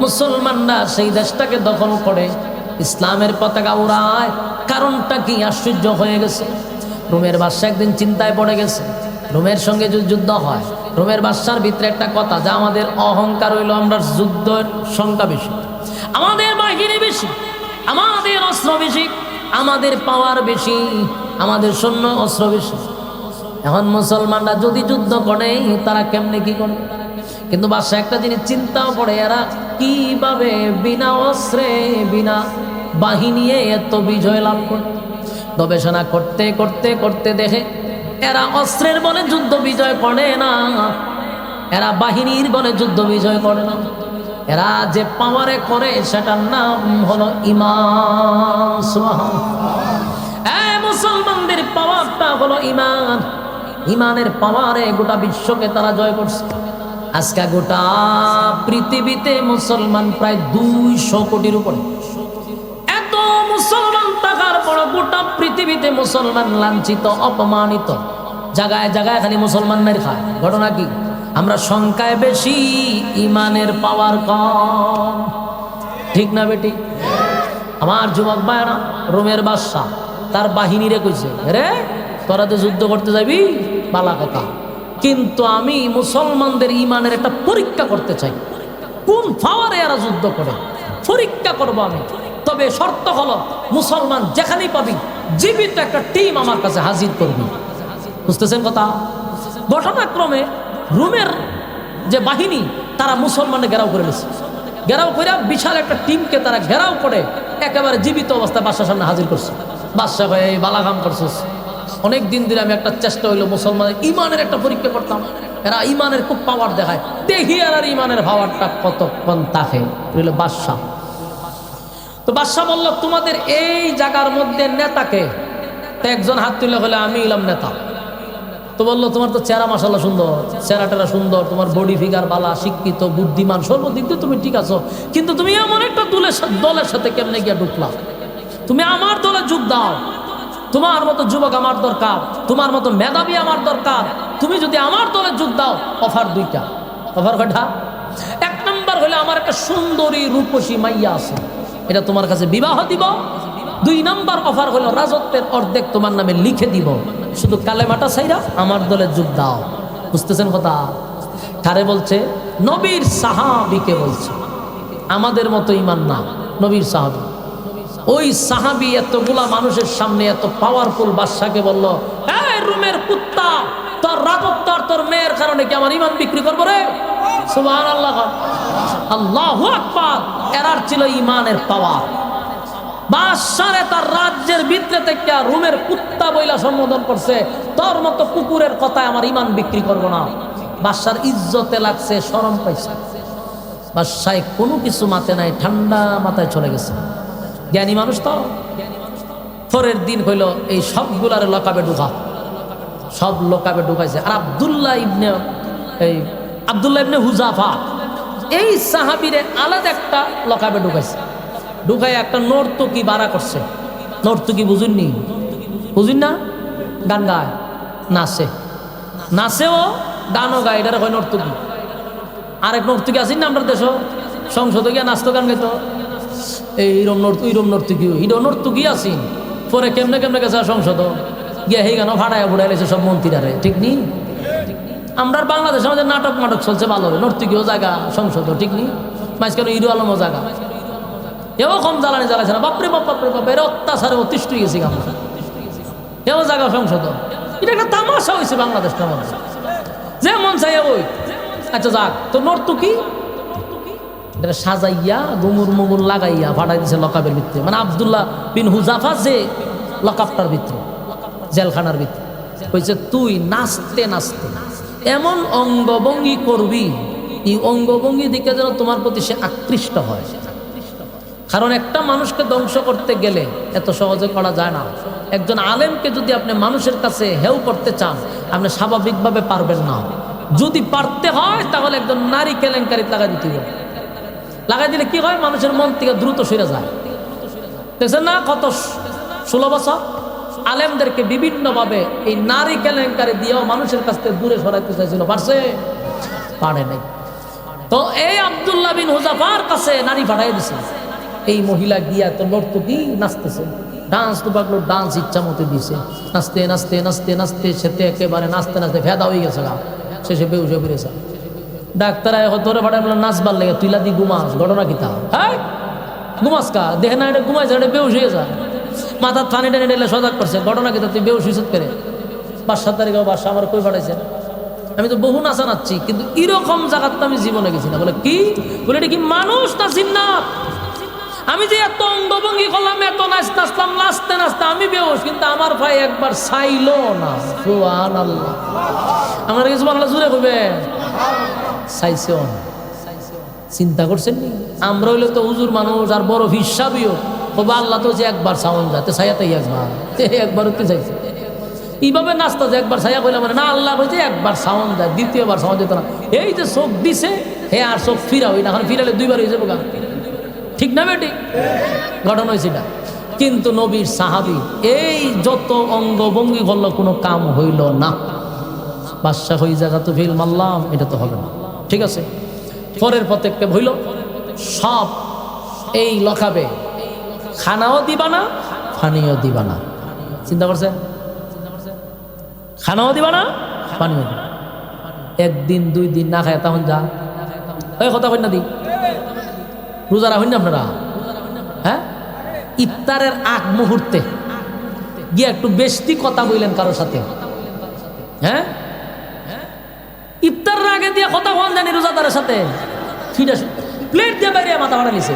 মুসলমানরা সেই দেশটাকে দখল করে, ইসলামের পতাকা উড়ায়। কারণটা কি? আশ্চর্য হয়ে গেছে। রোমের বাদশা একদিন চিন্তায় পড়ে গেছে, রোমের সঙ্গে যদি যুদ্ধ হয়, রোমের বাদশার ভিতরে একটা কথা, যা আমাদের অহংকার হইল আমরা যুদ্ধের সংখ্যা বেশি, আমাদের বাহিনী বেশি, আমাদের অস্ত্র বেশি, আমাদের পাওয়ার বেশি, আমাদের সৈন্য অস্ত্র বেশি। এখন মুসলমানরা যদি যুদ্ধ করে তারা কেমনে কি করবে? কিন্তু বাদশা একটা জিনিস চিন্তাও করে, এরা কিভাবে বিনা অস্ত্রে বিনা বাহিনী এত বিজয় লাভ করে। গবেষণা করতে করতে করতে দেখে এরা অস্ত্রের বলে যুদ্ধ বিজয় করে না, এরা বাহিনীর বলে যুদ্ধ বিজয় করে না, এরা যে পাওয়ারে করে সেটার নাম হলো ঈমান। সুবহানাল্লাহ। মুসলমানদের পাওয়ারটা হলো ঈমান, ঈমানের পাওয়ারে গোটা বিশ্বকে তারা জয় করছে। আজকে গোটা পৃথিবীতে মুসলমান প্রায় 200 কোটির উপরে। এত মুসলমান থাকার পর গোটা পৃথিবীতে মুসলমান লাঞ্ছিত, অপমানিত, জায়গায় জায়গায় খালি মুসলমান মেরে খায়। ঘটনা কি? আমরা সংখ্যায় বেশি, ঈমানের পাওয়ার কম। ঠিক না বেটি? আমার যুবক ভাইরা, রোমের বাদশা তার বাহিনীরে কইছে, রে তোরা তো যুদ্ধ করতে যাবি, বালা কথা, কিন্তু আমি মুসলমানদের ঈমানের একটা পরীক্ষা করতে চাই। কোন পাওয়ারে এরা যুদ্ধ করে পরীক্ষা করব আমি। তবে শর্ত হলো মুসলমান যেখানেই পাবি জীবিত একটা টিম আমার কাছে হাজির করবি। বুঝতেছেন কথা? ঘটনাক্রমে রোমের যে বাহিনী তারা মুসলমানদের ঘেরাও করে নিয়েছে, ঘেরাও করে বিশাল একটা টিমকে তারা ঘেরাও করে একেবারে জীবিত অবস্থায় বাদশার সামনে হাজির করছে। বাদশা ভাই এই বালাগাম করছিস, অনেক দিন ধরে আমি একটা চেষ্টা হইলো মুসলমানের ঈমানের একটা পরীক্ষা করতাম, এরা ঈমানের খুব পাওয়ার দেখায়, দেখি আর ঈমানের পাওয়ারটা কতক্ষণ থাকে। বাদশা তো বাদশা বলল, তোমাদের এই জায়গার মধ্যে নেতাকে? তো একজন হাত তুলে হলে আমি এলাম নেতা। তো বললো, তোমার তো চেহারা মাশাআল্লাহ সুন্দর, চেহারাটা সুন্দর, তোমার বডি ফিগার বালা, শিক্ষিত, বুদ্ধিমান, সর্বদিক দিয়ে তুমি ঠিক আছো, কিন্তু তুমি এমন একটা দলের সাথে কেমনে গিয়ে ঢুকলা? তুমি আমার দলে যোগ দাও, তোমার মতো যুবক আমার দরকার, তোমার মতো মেধাবী আমার দরকার। তুমি যদি আমার দলে যোগ দাও, অফার দুইটা। অফার কয়টা? 1 নম্বর হলে আমার একটা সুন্দরী রূপসী মাইয়া আছে, এটা তোমার কাছে বিবাহ দিব। 2 নম্বর অফার হলো রাজত্বের অর্ধেক তোমার নামে লিখে দিব, শুধু কালেমাটা ছাইরা আমার দলে যোগ দাও। বুঝতেছেন কথা? কারে বলছে? নবীর সাহাবীকে বলছে, আমাদের মতো ঈমান না, নবীর সাহাবী। ওই সাহাবী এতগুলা মানুষের সামনে এত পাওয়ারফুল বাদশাকে বলল, এই রোমের কুত্তা, তোর রাজত্ব আর তোর মেয়ের কারণে কি আমার ঈমান বিক্রি করবো রে? সুবহানাল্লাহ, আল্লাহু আকবার। এরার ছিল ঈমানের পাওয়ার। বাদশারে তার রাজ্যের ভিতরে থেকে রোমের কুত্তা বইলা সম্বোধন করছে, তোর মতো কুকুরের কথায় আমার ঈমান বিক্রি করবো না। বাদশার ইজ্জতে লাগছে, শরম পাইছে। বাদশায় কোনো কিছু মাথায় নাই, ঠান্ডা মাথায় চলে গেছে। জ্ঞানী মানুষ তো। পরের দিন হইল এই সবগুলার লকাবে ঢুকা, সব লোকাবে ঢুকাইছে। আর আব্দুল্লাহ ইবনে হুজাফা এই সাহাবীরে আলাদা একটা লকাবে ঢুকাইছে। ঢুকাই একটা নর্তকী বাড়া করছে। নর্তকী বুঝুননি? বুঝুন না? গান গায়, নাচে, নাচেও গানও গায়, এটা হয় নর্তকী। আরেক নর্তকী আছেন না আমরা দেশ, সংসদে গিয়ে নাচতো, গান গাইতো, এইরম নর্তকী, হিডো নর্তকী আছেন। পরে কেমনে কেমনে গেছে সংসদ গিয়ে সেই গানও ফাটাইয়া ফুটাই লেছে সব মন্ত্রীরারে। ঠিক নি? আমরা বাংলাদেশে আমাদের নাটক চলছে ভালো, নর্তকীও জায়গা, সংসদও ঠিক নি, মাঝখানে হিরো আলমও জায়গা। এও কম জ্বালানি জ্বালাইছে না, বাপরে বাপ, বাপরে বাপ, এর অত্যাচারে অতিষ্ঠ গেছি আমরা। এও জায়গা সংসদ, এটা একটা তামাশা হয়েছে বাংলাদেশটা মধ্যে, যে মন চাই ওই। আচ্ছা যাক, তো নর্তকী এটা সাজাইয়া গুমুর মুগুর লাগাইয়া ফাটাই দিছে লকাবের ভিতরে, মানে আব্দুল্লাহ বিন হুজাফা যে লকাবটার ভিতরে, জেলখানার ভিতরে। কইছে, তুই নাচতে নাচতে এমন অঙ্গভঙ্গি করবি, এই অঙ্গভঙ্গি দিকে যেন তোমার প্রতি সে আকৃষ্ট হয়। কারণ একটা মানুষকে ধ্বংস করতে গেলে এত সহজে করা যায় না। একজন আলেমকে যদি আপনি মানুষের কাছে হেউ করতে চান, আপনি স্বাভাবিকভাবে পারবেন না। যদি পারতে হয় তাহলে একজন নারী কেলেঙ্কারি লাগাই দিতে হবে। লাগাই দিলে কি হয়? মানুষের মন থেকে দ্রুত সরে যায়। দেখছেন না, কত 16 বছর আলেমদেরকে বিভিন্নভাবে এই নারী কেলেঙ্কারি দিয়েও মানুষের কাছ থেকে দূরে সরাইতে চাইছিল, পারছে? পারে নাই। তো এই আব্দুল্লাহ বিন হুজাফার কাছে নারী পাঠাই দিছে। এই মহিলা গিয়া তো নর্তকী নাচতেছে, ডান্স তো পাকলো, ডান্স ইচ্ছা মতো দিছে, নাচতে নাচতে নাচতে নাচতে সেতে একেবারে নাচতে নাচতে ভেদা হয়ে গেছে গা, শেষে বেউস হয়ে পড়েছে। ডাক্তার ধরে পাঠায় বলে নাচবার লেগে তুইলা দি ঘুমাস, ঘটনা কি তা? হ্যাঁ ঘুমাস কা দেখে না, এটা ঘুমাইছে, এটা বেউস হয়ে যায়, মাথার টানি টেনে নিলে সজাগ করছে, ঘটনা কি তা? তুই বেউস হিসেব করে 5-7 তারিখে বাসা আমার কই পাঠাইছে? আমি তো বহু নাচা নাচছি, কিন্তু এরকম জায়গার তো আমি জীবনে গেছি না। বলে কি? বলে এটা কি মানুষ না জিন্নাত? আমি যে এত অঙ্গভঙ্গি করলাম, এত নাচতাম, নাচতে নাচতে আমি বেউস, কিন্তু আমার ভাই একবার চাইলো না। সুবহানাল্লাহ। আমার কিছু বাংলা জুড়ে কইবে চাইছেও না। চিন্তা করছেন নি? আমরা হইলে তো হুজুর মানুষ আর বড় হিসাবিও কবে আল্লাহ তো যে একবার সাউন যাতে ছায়াতেই একবার উঠতে চাইছে, এইভাবে নাচতা যে একবার ছায়া কইলা মানে না, আল্লাহ বলছে একবার সাউন্ড যায়, দ্বিতীয়বার সাউন্ড যেত না। এই যে চোখ দিছে হে আর চোখ ফিরাও, না এখন ফিরালে 2বার হয়ে যাবো গা, ঠিক না বেটি? ঘটনা হয়েছে এটা। কিন্তু নবীর সাহাবী এই যত অঙ্গভঙ্গি করলো কোনো কাম হইল না। বাদশাহ হই জায়গা তো ফিল মারলাম, এটা তো হবে না, ঠিক আছে। পরের পদক্ষেপ হইল সব এই লখাবে, খানাও দিবা না পানিও দিবা না। চিন্তা করছেন? খানাও দিবা না পানিও দিবা। 1 দিন 2 দিন না খায় তখন যা ওই কথা কই না দি রোজা রাখেন না আপনারা? হ্যাঁ, ইফতারের আগ মুহূর্তে গিয়ে একটু বেশি কথা বললেন কারোর সাথে। হ্যাঁ, ইফতারের আগে দিয়ে কথা বল জানি রোজাদারের সাথে, ঠিক আছে। প্লেট দিয়ে বাইরে মাথা ভাড়া লিছে,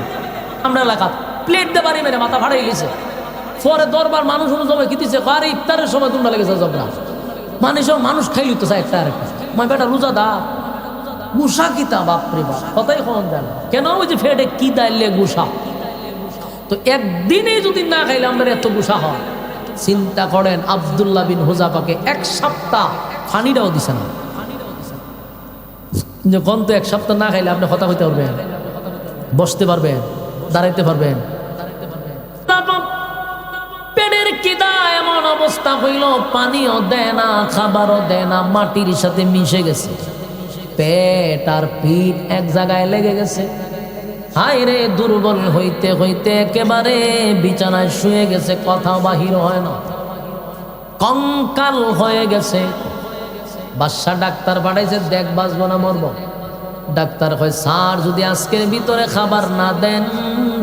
আমরা এলাকা প্লেট দিয়ে বাড়ি মেরে মাথা ভাড়াই লিছে। পরে দরবার মানুষ জমে কিতিছে, আরে ইফতারের সময় তোমরা লেগেছে জবরা মানুষ খাইলি তো চাই একটা আরেকটা। মা বেটা রোজা দা গুসা কিতা, বাপরে বাপ, কথাই কখন দেন কেন? ওই যে ফেটে কি দাইলে গুসা, তো একদিনে যদি না খাইলে আমাদের এত গুসা হয়। চিন্তা করেন আব্দুল্লাহ বিন হুযাফাকে 1 সপ্তাহ পানিটাও দিছে না। যখন তো 1 সপ্তাহ না খাইলে আপনি কথা কইতে পারবেন, বসতে পারবেন, দাঁড়াইতে পারবেন? পেটের কিদা এমন অবস্থা হইল, পানিও দেয় না, খাবারও দেয় না, মাটির সাথে মিশে গেছে। পেট আর পিঠ এক জায়গায় লেগে গেছে। হায় রে, দুর্বল হইতে হইতে একেবারে বিছানায় শুয়ে গেছে, কথাও বাহির হয় না, কঙ্কাল হয়ে গেছে। বাদশা ডাক্তার পাঠাইছে, দেখ বাঁচবো না মরবো। ডাক্তার কয় স্যার যদি আজকের ভিতরে খাবার না দেন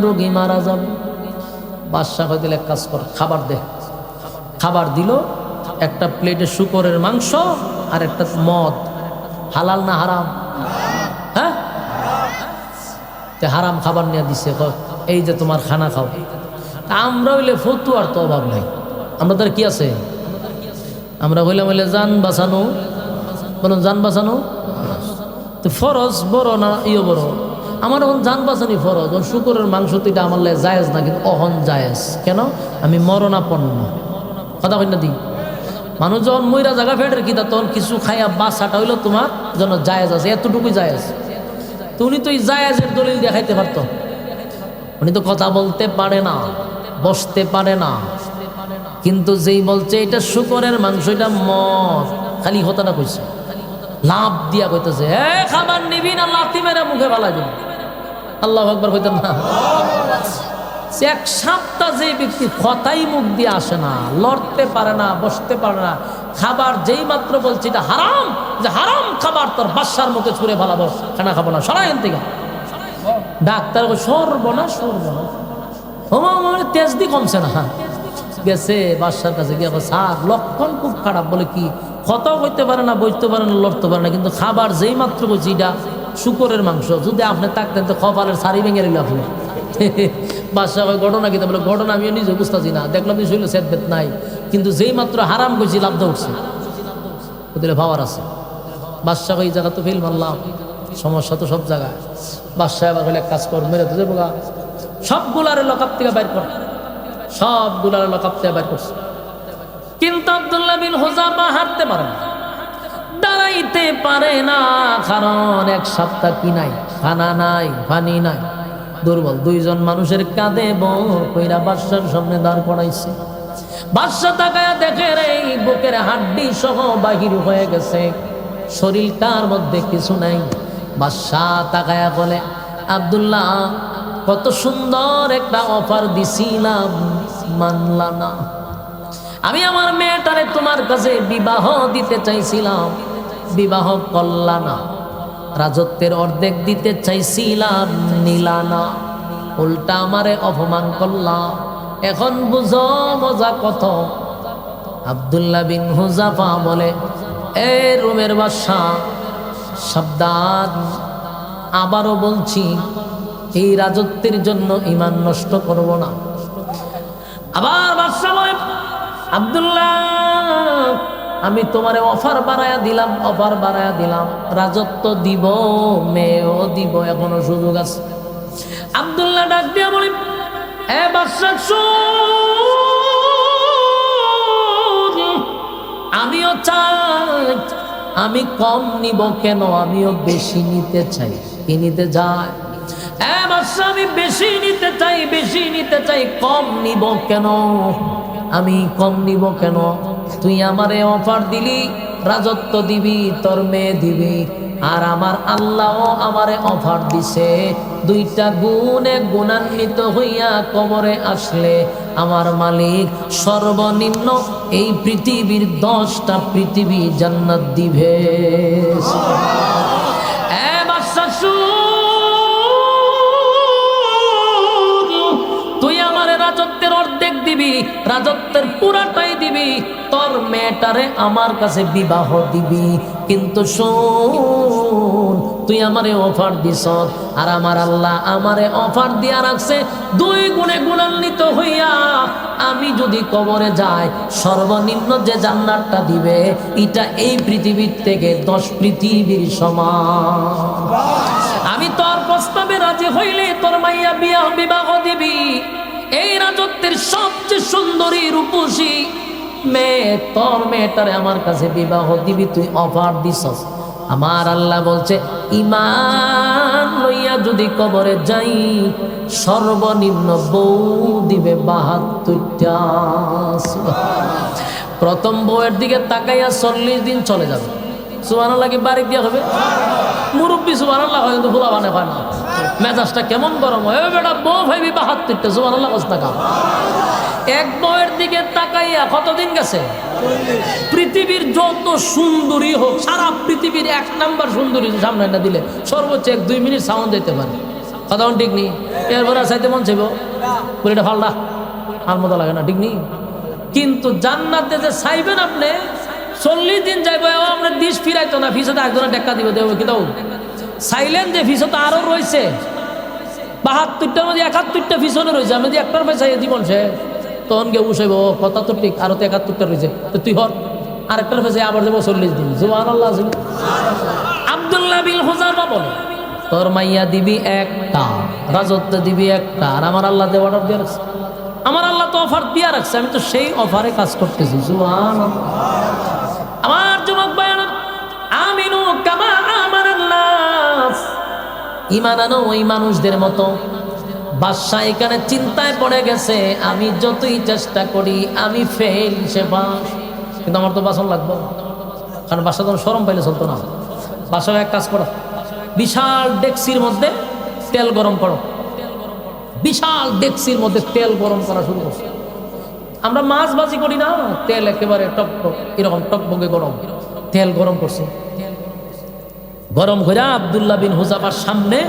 রোগী মারা যাবে। বাদশা কয় দিলে কাজ কর, খাবার দে। খাবার দিল, একটা প্লেটে শুকরের মাংস আর একটা মদ। হালাল না হারাম? হ্যাঁ, হারাম খাবার নিয়ে দিছে, এই যে তোমার খানা খাও। আমরা হইলে ফতুয়ার তো অভাব নাই, আমরা তার কি আছে? আমরা হইলাম হইলে জান বাঁচানো, বলুন জান বাঁচানো তো ফরজ বড় না ইয়ে বড়? আমার এখন জান বাঁচানি ফরজ। শুকরের মাংস তো এটা আমার লাগে জায়েজ না, কিন্তু অহন জায়েজ। কেন? আমি মরণাপন্ন, কথা কই না দি। মানুষ যখন মইরা জায়গা ফেটের কিতা তখন কিছু খাইয়া বাসাটা হইলো তোমার জন্য জায়েজ আছে, এতটুকুই জায়েজ। তো উনি তো এই জায়েজের দলিল দিয়ে খাইতে পারতো। উনি তো কথা বলতে পারে না, বসতে পারে না, কিন্তু যেই বলছে এটা শুকরের মাংস, এটা মদ, খালি হতাটা কইছে, লাভ দিয়া কইতেছে খাবার নিবি না, লাথি মেরে মুখে ফালাই দিবি। আল্লাহু আকবার কইতেন না? 1 সপ্তাহ যে ব্যক্তি কথাই মুখ দিয়ে আসে না, লড়তে পারে না, বসতে পারে না, খাবার যেই মাত্র বলছে এটা হারাম, যে হারাম খাবার তোর বাদশার মুখে ছুঁড়ে ফালাবো, খানা খাবো না, সরাই এন থেকে। ডাক্তার সর্বনাশ সর্বনাশ, আমার তেজ দি কমছে না। গেছে বাদশার কাছে গিয়ে স্যার লক্ষণ খুব খারাপ। বলে কি? কথাও কইতে পারে না, বইতে পারে না, লড়তে পারে না, কিন্তু খাবার যেই মাত্র বলছি এটা শুকরের মাংস, যদি আপনি থাকতেন তো কপালের সারি ভেঙে নিল আপনি। বাদশা ঘটনা কি? বলে ঘটনা আমিও নিজে বুঝতেছি না, দেখলাম যে শৈল সেদবেদ নাই, কিন্তু যেই মাত্র হারাম কইছি লাভটা উঠছে, ওদের ভাবার আছে। বাদশা এই জায়গা তো ফেল মারলাম, সমস্যা তো সব জায়গায়। বাদশা আবার বলে এক কাজ কর, মেরে তো দেবো গা, সবগুলারে লকআপ থেকে বাইর কর, সবগুলারে লকআপ থেকে বাইর করছে। কিন্তু আব্দুল্লাহ বিন হুযাফা হাঁটতে পারে না, দাঁড়াইতে পারে না, কারণ 1 সপ্তাহ কি নাই, খানা নাই, পানি নাই, দুর্বল। 2 জন মানুষের কাঁধে বর কইরা বাদশার সামনে দাঁড় করাইছে। বাদশা তাকায়া দেখে রে বুকের হাড্ডি সহ বাহির হয়ে গেছে, শরীরটার মধ্যে কিছু নাই। বাদশা তাকায়া বলে আব্দুল্লাহ কত সুন্দর একটা অফার দিছিলাম, মানলা না। আমি আমার মেয়েটারে তোমার কাছে বিবাহ দিতে চাইছিলাম, বিবাহ করলা না। রাজত্বের অর্ধেক দিতে চাইছিলাম, নিলা না। উল্টা আমারে অপমান করলা। এখন বুঝো মজা কত। আব্দুল্লাহ বিন হুযাফা বলে, এ রোমের বাদশা, সাবধান, আবারও বলছি, এই রাজত্বের জন্য ঈমান নষ্ট করব না। আবার বাদশা বলে, আব্দুল্লাহ, আমি তোমারে অফার বাড়ায়া দিলাম, অফার বাড়ায়া দিলাম, রাজত্ব দিব, মেয়েও দিব, এখনো সুযোগ আছে। আব্দুল্লাহ ডাক দিয়া বলে, এ বাদশা শোন, আমিও চাই, আমি কম নিব কেন, আমিও বেশি নিতে চাই। কি নিতে চাই? এ বাদশা, আমি বেশি নিতে চাই, বেশি নিতে চাই, কম নিব কেন, আমি কম নিব কেন? তুই আমারে অফার দিলি, রাজত্ব দিবি, তোর মেয়ে দিবি, আর আমার আল্লাহও আমারে অফার দিছে, দুইটা গুণে গুণান্বিত হইয়া কবরে আসলে আমার মালিক সর্বনিম্ন এই পৃথিবীর 10টা পৃথিবী জান্নাত দিবে। এ বাদশা তুই আমারে রাজত্বের অর্ধেক দিবি, রাজত্বের পুরাটাই দিবি, তোর মেয়েটারে আমার কাছে বিবাহ দিবি, কিন্তু শোন, তুই আমারে অফার দিস, আর আমার আল্লাহ আমারে অফার দিয়া রাখছে 2 গুণে গুণান্বিত হইয়া আমি যদি কবরে যাই, সর্বনিম্ন যে জান্নাতটা দিবে এটা এই পৃথিবীর থেকে 10 পৃথিবীর সমান। আমি তোর প্রস্তাবে রাজি হইলে তোর মাইয়া বিবাহ দিবি, এই রাজত্বের সবচেয়ে সুন্দরী রূপসী মেয়ে, তোর মেয়েটারে আমার কাছে বিবাহ দিবি, তুই অফার দিছস। আমার আল্লাহ বলছে, ঈমান লইয়া যদি কবরে যাই, সর্বনিম্ন বউ দিবে 72টা। প্রথম বউয়ের দিকে তাকাইয়া 40 দিন চলে যাবে। সুবহানাল্লাহ কি বারিক দিয়া হবে? মুরব্বী সুবহানাল্লাহ হয়, কিন্তু ফুলা বানে হয় না। মেজাজটা কেমন গরম হয়, বেটা বউ ভাইবি 72টা, সুবহানাল্লাহ কস্তাকা। এক বউয়ের দিকে তাকাইয়া কতদিন গেছে? পৃথিবীর যত সুন্দরী হোক, সারা পৃথিবীর 1 নাম্বার সুন্দরী সামনে না দিলে সর্বোচ্চ 1-2 মিনিট সাউন্ড দিতে পারে। কথা ঠিক নেই, এরপরে চাইতে মন চাইব পুরিটা ফালদা আর মতো লাগে না, ঠিক নেই। কিন্তু জান্নাতে যে চাইবেন আপনি, 40 দিন যাইব, আপনার দিশ ফিরাইতো না, ফিসতে একজনের টেক্কা দিব, দেব কি দাও চাইলেন যে ফিসত আরো রয়েছে 72টার মধ্যে 71টা ফিসনে রয়েছে, আমি যদি একটার পয়সা জীবন সে তখন কে উসাইব, কথা তো ঠিক, আরো তো 71টা রয়েছে, তো তুই হর আরেকটার পয়সা আবার দেবো 40 দিন। সুবহানাল্লাহ। আব্দুল্লাহ বিন হুযাফা বলে, তোর মাইয়া দিবি একটা, রাজত্ব দিবি একটা, আর আমার আল্লাহ যে অর্ডার দিয়ে রাখছে, আমার আল্লাহ তো অফার দিয়ে রাখছে, আমি তো সেই অফারে কাজ করতেছি। সুবহানাল্লাহ। আমার যুবক ভাইরা, আমিনু কামা আমানান নাস, ঈমান আনো ওই মানুষদের মতো। বাদশা এখানে চিন্তায় পড়ে গেছে, আমি যতই চেষ্টা করি আমি ফেল, সে পাস, কিন্তু আমার তো বাসন লাগবে, কারণ বাসা তো শরম পাইলে চলতো না। বাসা এক কাজ করো, বিশাল ডেক্সির মধ্যে তেল গরম করো, বিশাল ডেক্সির মধ্যে তেল গরম করা শুরু করছে। আমরা মাছ ভাজি করি না, তেল একেবারে টক টক এরকম টকবগে গরম, তেল গরম করছে। গরম করে আব্দুল্লাহ বিন হুযাফার সামনে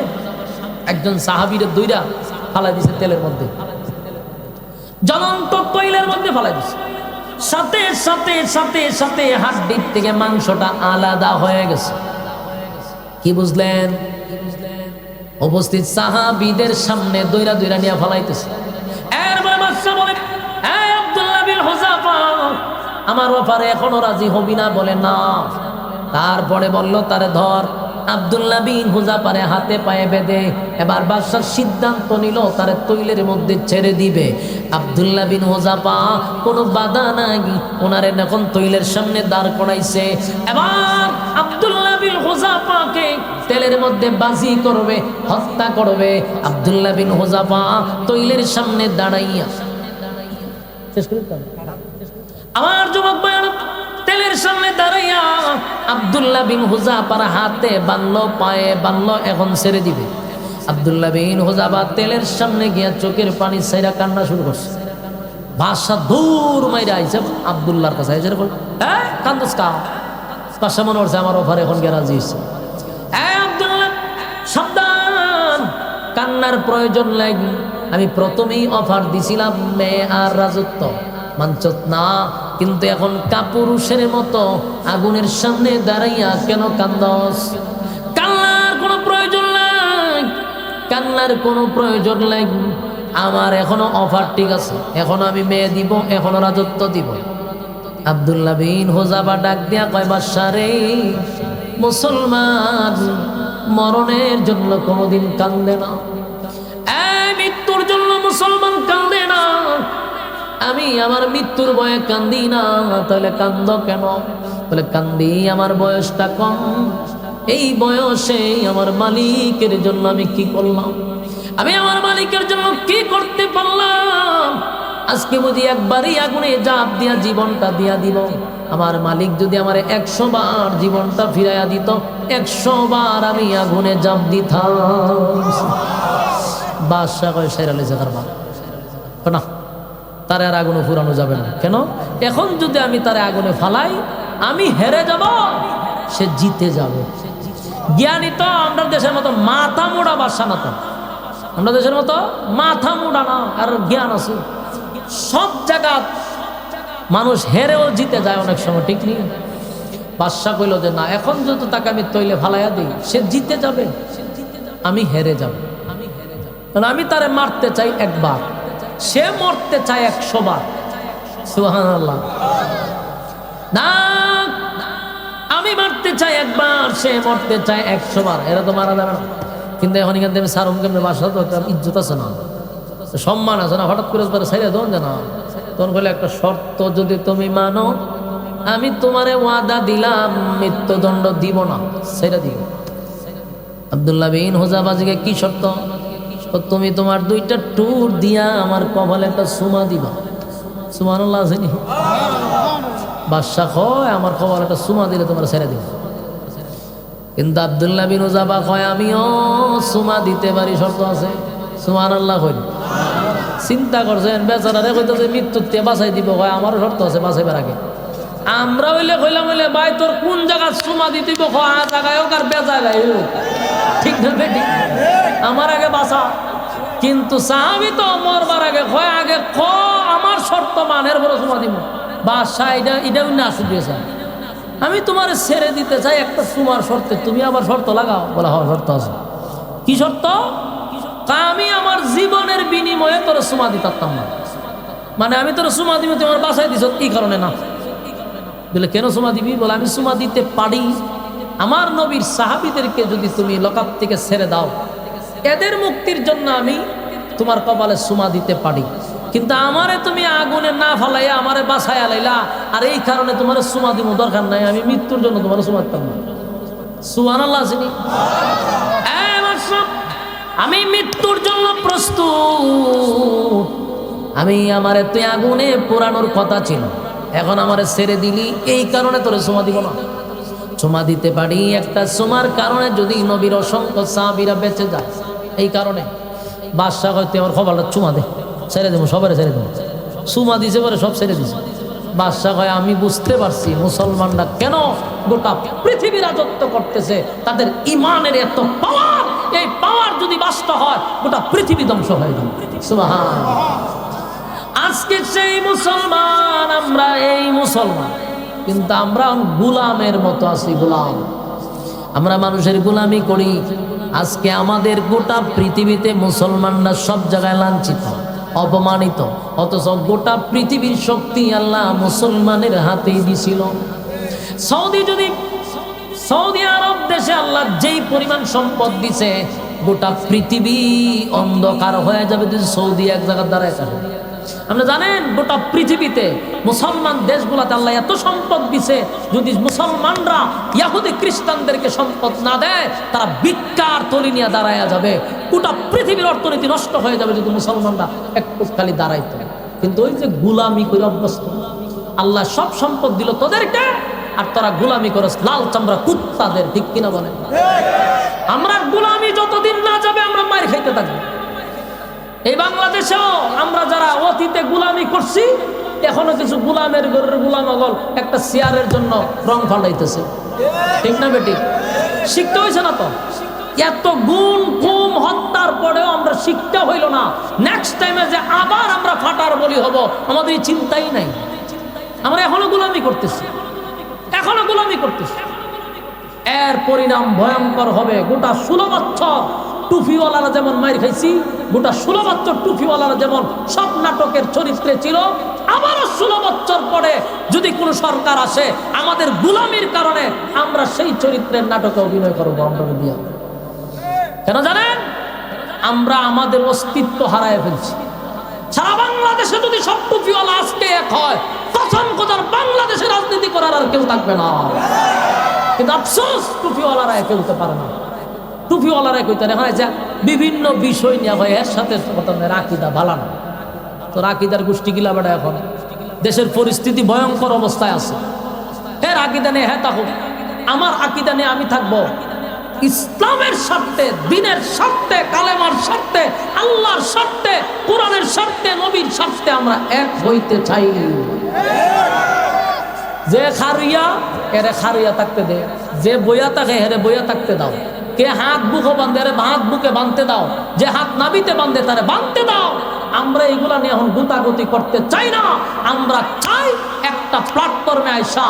একজন সাহাবীর দইরা ফালাই দিছে তেলের মধ্যে, জ্বলন্ত তৈলের মধ্যে ফালাই দিছে। সাথে সাথে সাথে সাথে হাড্ডির থেকে মাংসটা আলাদা হয়ে গেছে। কি বুঝলেন? উপস্থিত সাহাবীদের সামনে দইরা দইরা নিয়ে ফালাইতেছে। এরপরে বাদশা বলে, এই আব্দুল্লাহ বিন হুযাফা, আমার ব্যাপারে এখনো রাজি হবি না? বলে না। তারপরে বলল, তারে ধর। আব্দুল্লাহ বিন হুযাফারে হাতে পায়ে বেঁধে এবার বাদশার সিদ্ধান্ত নিল তারে তৈলের মধ্যে ছেড়ে দিবে। আব্দুল্লাহ বিন হুযাফা কোনো বাধা নাই, ওনারে এখন তৈলের সামনে দাঁড় করাইছে। এবার আব্দুল্লাহ বিন হুযাফাকে তেলের মধ্যে বাজি করবে, হত্যা করবে। আব্দুল্লাহ বিন হুযাফা তৈলের সামনে দাঁড়াইয়া, আমার যুবক ভাইরা, তেলের সামনে দাঁড়াইয়া আব্দুল্লাহ বিন হুযাফার হাতে বানলো, পায়ে বানলো, এখন ছেড়ে দিবে। আব্দুল্লাহ বিন হুযাফা তেলের সামনে গিয়া চোখের পানি ছাইরা কান্না শুরু করছে। বাদশাহ দৌড় মাইরে আইছে আব্দুল্লাহর কাছে আইছে বল, হ্যাঁ কান্দস কা? বাদশাহ মনে করছে আমার অফার এখন গ্যারাজি হয়েছে। আব্দুল্লাহ সাবধান, কান্নার প্রয়োজন লাগি। আমি প্রথমেই অফার দিছিলাম মেয়ে আর রাজত্ব, মানচত না, কিন্তু এখন কাপুরুষের মতো আগুনের সামনে দাঁড়াইয়া কেন কান্দস? কান্নার কোনো প্রয়োজন নাই, কান্নার কোনো প্রয়োজন নাই। আমার এখনো অফার ঠিক আছে, এখনো আমি মেয়ে দিব, এখনো রাজত্ব দিব। আব্দুল্লাহ বিন হুযাফা ডাক দিয়া কয়, বাদশা রে, মুসলমান মরণের জন্য কোনোদিন কান্দে না, মৃত্যুর জন্য মুসলমান কান্দে না। আমি আমার মৃত্যুর ভয়ে কান্দি না, তাহলে কান্দ কেন? বলে কান্দি আমার বয়সটা কম, এই বয়সে আমার মালিকের জন্য আমি কি করলাম, আমি আমার মালিকের জন্য কি করতে পারলাম? আজকে বুঝি একবারই আগুনে জাপ দিয়া জীবনটা দিয়া দিব। আমার মালিক যদি আমার 100 বার জীবনটা ফিরাইয়া দিত, 100 বার আমি আগুনে জাপ দিতাম। বাদশা কয় সেরালে জাগার মা না, তারে আর আগুনে ফুরানো যাবে না। কেন? এখন যদি আমি তারে আগুনে ফালাই, আমি হেরে যাব, সে জিতে যাবে। জ্ঞানী তো আমরা দেশের মতো মাথা মোড়া বাদশা না, তো আমরা দেশের মতো মাথা মোড়া না, আর জ্ঞান আছে। সব জায়গা মানুষ হেরেও জিতে যায় অনেক সময়, ঠিক নেই? বাদশা কইল যে না, এখন যদি তাকে আমি তৈলে ফালাইয়া দিই, সে জিতে যাবে, আমি হেরে যাব। আমি তারে মারতে চাই একবার, সে মরতে চায় 100 বার। সুবহানাল্লাহ। না, আমি মারতে চাই একবার, সে মরতে চায় 100 বার। এরা তো মারা যাবে না। কিন্তু এখন এখান থেকে সারুম কেমনে বাসা, তো একটা ইজ্জত আছে না, সম্মান আছে না। হঠাৎ করে ছেড়ে দেন যে না, তখন বলে একটা শর্ত যদি তুমি মানো, আমি তোমারে ওয়াদা দিলাম মৃত্যুদণ্ড দিব না, সেটা দিব। আব্দুল্লাহ বিন হুযাফা জিকে কি শর্ত? তুমি তোমার 2টা টুর দিয়া আমার কপালে একটা সুমা দিবা। সুবহানাল্লাহ জানি। বাদশা কয় আমার কপালে একটা সুমা দিলে তোমার ছেড়ে দিব। কিন্তু আব্দুল্লাহ বিন হুযাফা কয় আমিও সুমা দিতে পারি, শর্ত আছে। সুবহানাল্লাহ কই। চিন্তা করছেন, বেচারারে কইতেছে মৃত্যুতে বাঁচাই দিব, কয় আমারও শর্ত আছে বাঁচাইবার আগে। আমরা হইলে কইলাম হইলে ভাই তোর কোন জায়গা সুমা দিতে দিব, জায়গায় হোক আর বেজায়গায় হোক, ঠিক না বেটি? আমার আগে বাঁচা। কিন্তু সাহাবী তো মরবার আগে কয় আগে আমার শর্ত মানের বড় সুমা দিব। বাদশা এটাও না শুনিয়েছে, আমি তোমার ছেড়ে দিতে চাই একটা সুমার শর্তে, তুমি আবার শর্ত লাগাও। বলা হয় শর্ত আছে। কি শর্ত? আমি আমার জীবনের বিনিময়ে তোর সুমা দিতাম না, মানে আমি তোর সুমা দিব, তোমার বাসায় দিছ, এই কারণে না। বলে কেন সুমা দিবি? বলে আমি সুমা দিতে পারি, আমার নবীর সাহাবীদেরকে যদি তুমি লকাপ থেকে ছেড়ে দাও, এদের মুক্তির জন্য আমি তোমার কপালে সুমা দিতে পারি। কিন্তু আমারে তুমি আগুনে না ফালাইয়া আমারে বাসায় আলাইলা, আর এই কারণে তোমার সুমা দিব দরকার নাই, আমি মৃত্যুর জন্য তোমার সুমা দিতাম না। সুবহানাল্লাহ জানি। আমি মৃত্যুর জন্য প্রস্তুত। আমি আমারে তুই আগুনে পোড়ানোর কথা ছিল, এখন আমারে ছেড়ে দিলি, এই কারণে তোরে সুমা দিব না। সুমা দিতে পারি, একটা সুমার কারণে যদি নবীর অসংখ্য সাহাবীরা বেঁচে যায়, এই কারণে। বাদশা হয়তো আমার খবরটা চুমা দে, ছেড়ে দেবো, সবারে ছেড়ে দেবো। সুমা দিছে পরে সব ছেড়ে দিছে। বাদশা কয় আমি বুঝতে পারছি মুসলমানরা কেন গোটা পৃথিবী রাজত্ব করতেছে, তাদের ইমানের এত পাওয়ার, এই পাওয়ার যদি বাস্তব হয় গোটা পৃথিবী ধ্বংস হয়ে যাবে। সুবহানাল্লাহ। আজকে সেই মুসলমান, আমরা এই মুসলমান, কিন্তু আমরা গোলামের মতো আছি, গোলাম। আমরা মানুষের গোলামি করি। আজকে আমাদের গোটা পৃথিবীতে মুসলমানরা সব জায়গায় লাঞ্ছিত, অপমানিত, অথচ গোটা পৃথিবীর শক্তি আল্লাহ মুসলমানের হাতেই দিছিল। সৌদি আরব দেশে আল্লাহ যেই পরিমাণ সম্পদ দিছে, গোটা পৃথিবী অন্ধকার হয়ে যাবে যদি সৌদি এক জায়গার দ্বারা থাকে। আপনি জানেন গোটা পৃথিবীতে মুসলমান দেশগুলোতে আল্লাহ এত সম্পদ দিছে, যদি মুসলমানরা ইহুদি খ্রিস্টানদেরকে সম্পদ না দেয়, তারা ভিক্ষার থলি নিয়ে দাঁড়ায়া যাবে। গোটা পৃথিবীর অর্থনীতি নষ্ট হয়ে যাবে যদি মুসলমানরা একটু খালি দাঁড়াইতো। কিন্তু ওই যে গোলামি করে অভ্যস্ত, আল্লাহ সব সম্পদ দিল তোদেরকে, আর তোরা গোলামি করস লাল চামড়া কুত্তাদের, ঠিক কিনা বলেন? আমরা গোলামি যতদিন না যাবে আমরা মার খাইতে থাকবো। এই বাংলাদেশেও আমরা যারা অতীতে গোলামি করছি, এখনো কিছু গোলামের ঘরের গোলাম আগল একটা চেয়ারের জন্য রং ফালাইতেছে, ঠিক না বেটি? শিখতে হয়েছে না তো? এত গুণ খুম হত্যার পরেও আমরা শিখতে হইল না। নেক্সট টাইমে যে আবার আমরা ফাটার বলি হব, আমাদের এই চিন্তাই নাই। আমরা এখনো গোলামি করতেছি, এখনো গোলামি করতেছি। এর পরিণাম ভয়ঙ্কর হবে। গোটা 16 বছর টুপিওয়ালারা যেমন মাইর খাইছি, গোটা 16 বছর টুপিওয়ালারা যেমন সব নাটকের চরিত্রে ছিল, আবারও 16 বছর পরে যদি কোনো সরকার আসে, আমাদের গোলামির কারণে আমরা সেই চরিত্রের নাটকে অভিনয় করবো। আমরা দিয়া কেন জানেন? আমরা আমাদের অস্তিত্ব হারায় ফেলছি। সারা বাংলাদেশে যদি সব টুপিওয়ালা আজকে এক হয়, কসম খোদার বাংলাদেশে রাজনীতি করার আর কেউ থাকবে না। কিন্তু আফসোস, টুপিওয়ালারা একে হতে পারে না। টুপিওয়ালারা কইতে হয় যে বিভিন্ন বিষয় নিয়ে হয়, এর সাথে আকিদা ভালো না। তো আকিদার গোষ্ঠী গিলা বেড়া এখন দেশের পরিস্থিতি ভয়ঙ্কর অবস্থায় আছে। এর আকিদা নিয়ে হ্যাঁ থাকুক, আমার আকিদা নিয়ে আমি থাকবো। ইসলামের স্বার্থে, দিনের স্বার্থে, কালেমার স্বার্থে, আল্লাহর স্বার্থে, কোরআনের স্বার্থে, নবীর স্বার্থে আমরা এক হইতে চাই। যে খারিয়া এরে খারিয়া থাকতে দে, যে বইয়া থাকে হেরে বইয়া থাকতে দাও। কে হাত বুকে বাঁধে এরে হাত বুকে বাঁধতে দাও, যে হাত নাবিতে বাঁধে তারে বাঁধতে দাও। আমরা এইগুলা নিয়ে এখন গুতাগুতি করতে চাই না। আমরা চাই একটা প্ল্যাটফর্মে আইসা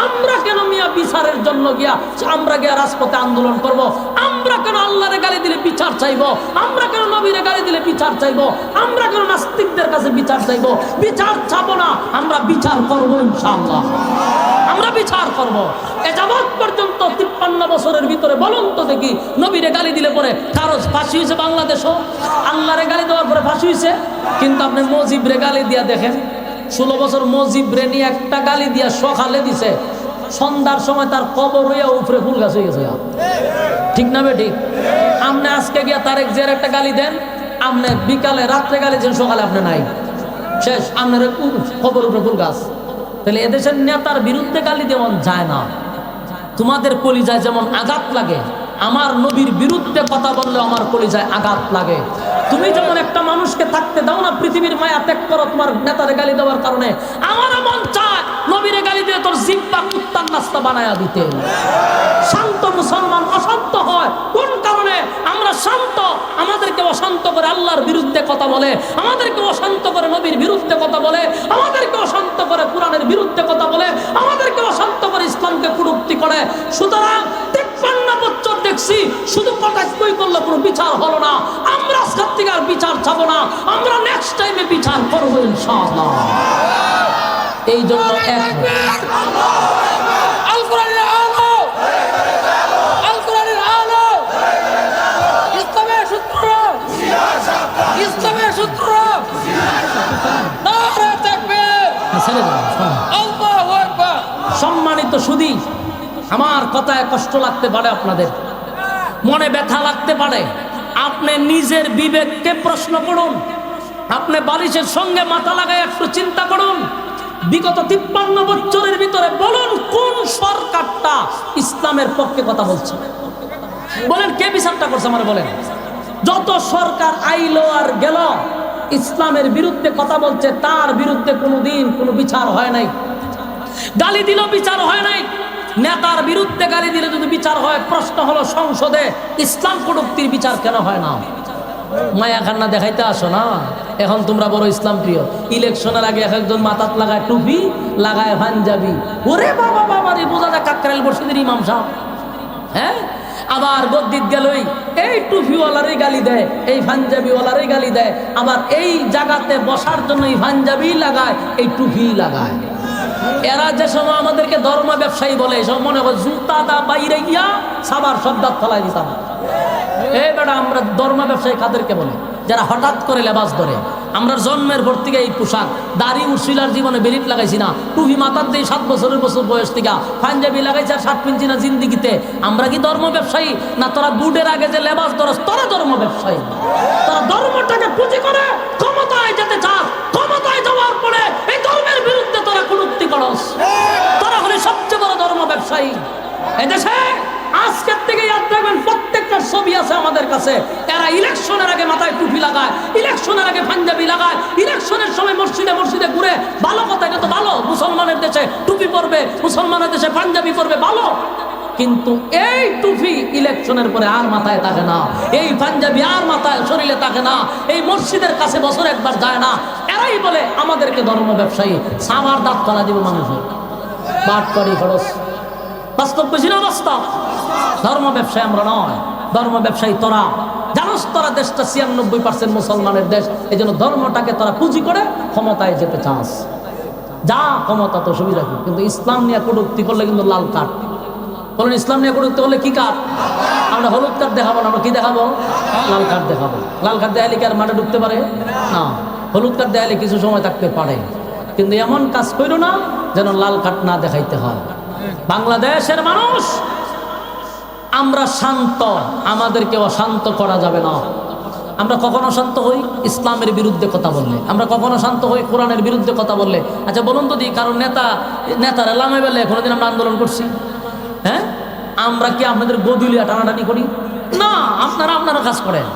আমরা কেন মিয়া বিচারের জন্য গিয়া আমরা গিয়া রাজপথে আন্দোলন করব? আমরা কেন আল্লাহরে গালি দিলে বিচার চাইবো? আমরা কেন নবীরে গালি দিলে বিচার চাইবো? আমরা কেন নাস্তিকদের কাছে বিচার চাইবো? বিচার চাবো না, আমরা বিচার করবো ইনশাআল্লাহ। আমরা বিচার করব। এ যাবৎ পর্যন্ত 53 বছরের ভিতরে বলুন তো দেখি, নবীরে গালি দিলে পরে কারো ফাঁসি হয়েছে বাংলাদেশও? আল্লাহরে গালি দেওয়ার পরে ফাঁসি হয়েছে? কিন্তু আপনি মজিবরে গালি দিয়া দেখেন, 16 বছর মজিবরে নিয়ে একটা গালি দিয়া সকালে দিছে, সন্ধ্যার সময় তার কবর হইয়া উপরে ফুল গাছ হয়ে গেছে। ঠিক না বে ঠিক? আপনি আজকে গিয়া তারেক জিয়ার একটা গালি দেন, আপনি বিকালে রাত্রে গালি দেন, সকালে আপনি নাই, শেষ। আপনার কবর উপরে ফুল গাছ। তাহলে এদেশের নেতার বিরুদ্ধে গালি দেওয়া যায় না। তোমাদের কলিজায় যেমন আঘাত লাগে, আমার নবীর বিরুদ্ধে কথা বললে আমার কলিজায় আঘাত লাগে। তুমি যেমন একটা মানুষকে থাকতে দাও না, পৃথিবীর মায়া ত্যাগ করো তোমার নেতারে গালি দেওয়ার কারণে, আমার মন চায় নবীরে গালি দিয়ে তোর জিব্বা কুত্তার নাস্তা বানায়া দিতে। শান্ত মুসলমান অশান্ত হয় কোন কারণে? আমরা শান্ত, আমাদেরকে অশান্ত করে আল্লাহর বিরুদ্ধে কথা বলে, আমাদেরকে অশান্ত করে নবীর বিরুদ্ধে কথা বলে, আমাদেরকে অশান্ত করে কোরআনের বিরুদ্ধে কথা বলে, আমাদেরকে অশান্ত করে ইসলামকে কুরুক্তি করে। সুতরাং 53 বছর দেখছি শুধু কথা কই করলে কোনো বিচার হলো না। আমরা আজকের থেকে আর বিচার চাবো না, আমরা নেক্সট টাইমে বিচার করবো ইনশাআল্লাহ। এই জন্য এক আল কোরআনের আলো, আল কোরআনের আলো, ইসলামের সূত্র, ইসলামের সূত্র। নারে তাকবীর, আল্লাহু আকবার। সম্মানিত সুধী, আমার কথায় কষ্ট লাগতে পারে, আপনাদের মনে ব্যথা লাগতে পারে। আপনি নিজের বিবেককে প্রশ্ন করুন, আপনি বালিশের সঙ্গে মাথা লাগায় একটু চিন্তা করুন। বিগত 53 বছরের ভিতরে বলুন কোন সরকারটা ইসলামের পক্ষে কথা বলছে? বলেন কে বিচারটা করছে? আমার বলেন। যত সরকার আইলো আর গেল ইসলামের বিরুদ্ধে কথা বলছে, তার বিরুদ্ধে কোনোদিন কোনো বিচার হয় নাই। গালি দিল, বিচার হয় নাই। নেতার বিরুদ্ধে গালি দিলে যদি বিচার হয়, প্রশ্ন হলো সংসদে ইসলাম কটূক্তির বিচার কেন হয় না? মায়া খান্না দেখাইতে আসো না। এখন তোমরা বড় ইসলাম প্রিয়। ইলেকশনের আগে এক একজন মাথাত লাগায় টুপি, লাগায় পাঞ্জাবি, ওরে বাবা বাবা রে, বোঝা যায় কাকরাইল বর্ষিদের ইমাম সাহেব। হ্যাঁ, আবার গদ্দিত গেলই এই টুপিওয়ালারই গালি দেয়, এই পাঞ্জাবিওয়ালারই গালি দেয়, আবার এই জায়গাতে বসার জন্য এই পাঞ্জাবি লাগায়, এই টুপি লাগায়। এরা যে সময় আমাদেরকে ধর্ম ব্যবসায়ী বলে, সব মনে হয় জুতা দা বাইরে গিয়া সাবার শব্দাত ফলাই দিতাম। এই বেটা, আমরা ধর্ম ব্যবসায়ী কাদেরকে বলে? যারা হঠাৎ করে লেবাস ধরে। আমরা জন্মের পর থেকে এই পোশাক, দাড়ি উশিলার জীবনে বেরিট লাগাইছি না, টুপি মাথার দিয়ে 7 বছরের বয়স থেকে, পাঞ্জাবি লাগাইছে আর 7 পিঞ্চি না জিন্দিগিতে। আমরা কি ধর্ম ব্যবসায়ী না? তোরা বুটের আগে যে লেবাস ধরস, তোরা ধর্ম ব্যবসায়ী। তোরা ধর্মটাকে পুঁজি করে ক্ষমতায় যেতে চাস, ক্ষমতায় যাওয়ার পরে এই ধর্মের বিরুদ্ধে তোরা কুলুক্তি করস। তোরা হলে সবচেয়ে বড় ধর্ম ব্যবসায়ী। এদেশে আজকের থেকে ইয়াদ রাখবেন, প্রত্যেকটা ছবি আছে আমাদের কাছে, এরা ইলেকশনের আগে মাথায় টুপি লাগায়, ইলেকশনের আগে পাঞ্জাবি লাগায়, ইলেকশনের সময় মসজিদে মসজিদে ঘুরে। ভালো কথা, এটা তো ভালো, মুসলমানের দেশে টুপি পরবে, মুসলমানের দেশে পাঞ্জাবি পরবে, ভালো। কিন্তু এই টুপি ইলেকশনের পরে আর মাথায় থাকে না, এই পাঞ্জাবি আর মাথায় শরীরে থাকে না, এই মসজিদের কাছে বছর একবার যায় না। এরাই বলে আমাদেরকে ধর্ম ব্যবসায়ী, সামার দাঁত কলা দিব মানুষের বাট করি খরচ। বাস্তব বুঝি না? বাস্তব। ধর্ম ব্যবসায়ী আমরা নয়, ধর্ম ব্যবসায়ী তোরা। জানোস তোরা দেশটা 96% মুসলমানের দেশ, এই জন্য ধর্মটাকে তোরা পুঁজি করে ক্ষমতায় যেতে চাস। যা ক্ষমতা তো সুবিধা কি, কিন্তু ইসলাম নিয়ে কটূক্তি করলে কিন্তু লাল কার্ড। বলেন ইসলাম নিয়ে কটূক্তি করলে কি কার্ড? আমরা হলুদ কার্ড দেখাবো না, আমরা কি দেখাবো? লাল কার্ড দেখাবো। লাল কার্ড দেখালে কি আর মাঠে ঢুকতে পারে না? হলুদ কার্ড দেখালে কিছু সময় থাকতে পারে, কিন্তু এমন কাজ করো না যেন লাল কার্ড না দেখাইতে হয়। বাংলাদেশের মানুষ আমরা শান্ত, আমাদেরকে অশান্ত করা যাবে না। আমরা কখনো শান্ত হই ইসলামের বিরুদ্ধে কথা বললে, আমরা কখনো শান্ত হই কোরআনের বিরুদ্ধে কথা বললে। আচ্ছা বলুন তো, কারণ নেতারা লামে বেলে কোনোদিন আমরা আন্দোলন করছি? হ্যাঁ, আমরা কি আপনাদের গদুলিয়া টানাটানি করি? না, আপনারা কাজ করেন,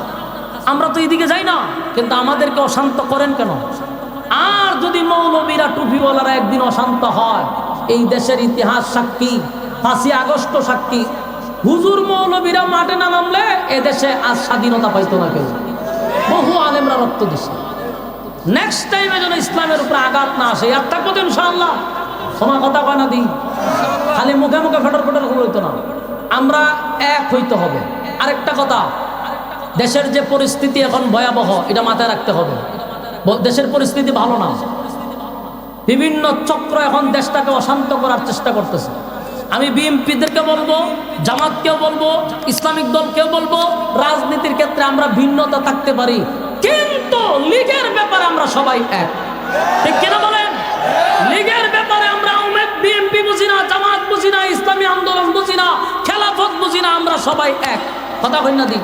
আমরা তো এইদিকে যাই না, কিন্তু আমাদেরকে অশান্ত করেন কেন? আর যদি মৌলবীরা টুপিওয়ালারা একদিন অশান্ত হয়, এই দেশের ইতিহাস সাক্ষী, 5ই আগস্ট সাক্ষী, হুজুর মৌলবীরা মাঠে না নামলে এদেশে আজ স্বাধীনতা পাইতো না কেউ। বহু আলেমরা রক্ত দিছে। নেক্সট টাইমে যেন ইসলামের উপরে আঘাত না আসে, একটা কথা ইনশাআল্লাহ। সময় কথা কয় না দিই, খালি মুখে মুখে ফেটর ফেটর হইতো না, আমরা এক হইতে হবে। আরেকটা কথা, দেশের যে পরিস্থিতি এখন ভয়াবহ, এটা মাথায় রাখতে হবে। দেশের পরিস্থিতি ভালো না, বিভিন্ন চক্র এখন দেশটাকে অশান্ত করার চেষ্টা করতেছে। আমি বিএনপিদেরকে বলবো, জামাতকেও বলবো, ইসলামিক দলকেও বলবো, রাজনীতির ক্ষেত্রে আমরা ভিন্নতা থাকতে পারি, কিন্তু লীগের ব্যাপারে আমরা সবাই এক। ঠিক কিনা বলেন? লীগের ব্যাপারে আমরা বিএনপি বুঝি না, জামাত বুঝি না, ইসলামী আন্দোলন বুঝি না, খেলাফত বুঝি না, আমরা সবাই এক। কথা কই না দি?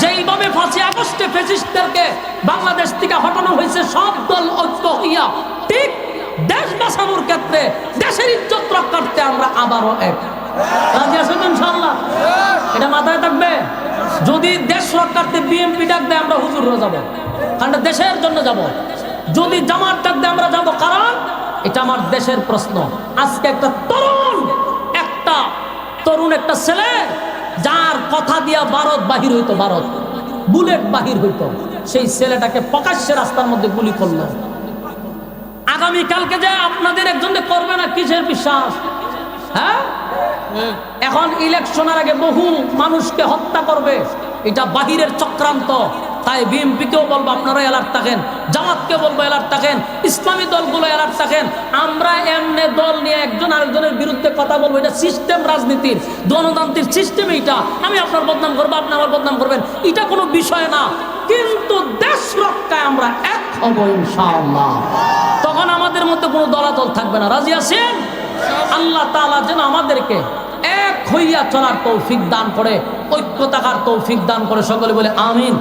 যেইভাবে 5ই আগস্টে ফ্যাসিস্টদেরকে বাংলাদেশ থেকে হটানো হয়েছে সব দল ঐক্য হইয়া, ঠিক দেশ বাঁচানোর ক্ষেত্রে, দেশের ইজ্জত রক্ষার্থে আমরা আবারও এক। রাজি আছেন ইনশাআল্লাহ? এটা মাথায় থাকবে। যদি দেশ রক্ষার্থে বিএনপি ডাক দেয়, আমরা হুজুররা যাব, কারণ দেশের জন্য যাব। যদি জামাত ডাক দেয়, আমরা যাব, কারণ এটা আমার দেশের প্রশ্ন। আজকে একটা তরুণ একটা ছেলে, যার কথা দিয়া ভারত বাহির হইতো, ভারত বুলেট বাহির হইতো, সেই ছেলেটাকে প্রকাশ্যে রাস্তার মধ্যে গুলি করলো। আগামীকালকে যে আপনাদের একজনকে করবে না, কিসের বিশ্বাস? হ্যাঁ, এখন ইলেকশনের আগে বহু মানুষকে হত্যা করবে, এটা বাহিরের চক্রান্ত। তাই বিএনপিকেও বলবো আপনারা অ্যালার্ট থাকেন, জামাতকেও বলবো অ্যালার্ট থাকেন, ইসলামী দলগুলো অ্যালার্ট থাকেন। আমরা এমনি দল নিয়ে একজন আরেকজনের বিরুদ্ধে কথা বলবো, এটা সিস্টেম, রাজনীতির গণতান্ত্রিক সিস্টেম। এইটা আমি আপনার বদনাম করবো, আপনি আমার বদনাম করবেন, এটা কোনো বিষয় না। কিন্তু দেশ রক্ষায় আমরা এক হব ইনশাআল্লাহ। তখন আমাদের মধ্যে কোনো দলাদল থাকবে না। রাজি আছেন? আল্লাহ তাআলা যেন আমাদেরকে এক হইয়া চলার তৌফিক দান করে, ঐক্য থাকার তৌফিক দান করে। সকলে বলে আমিন।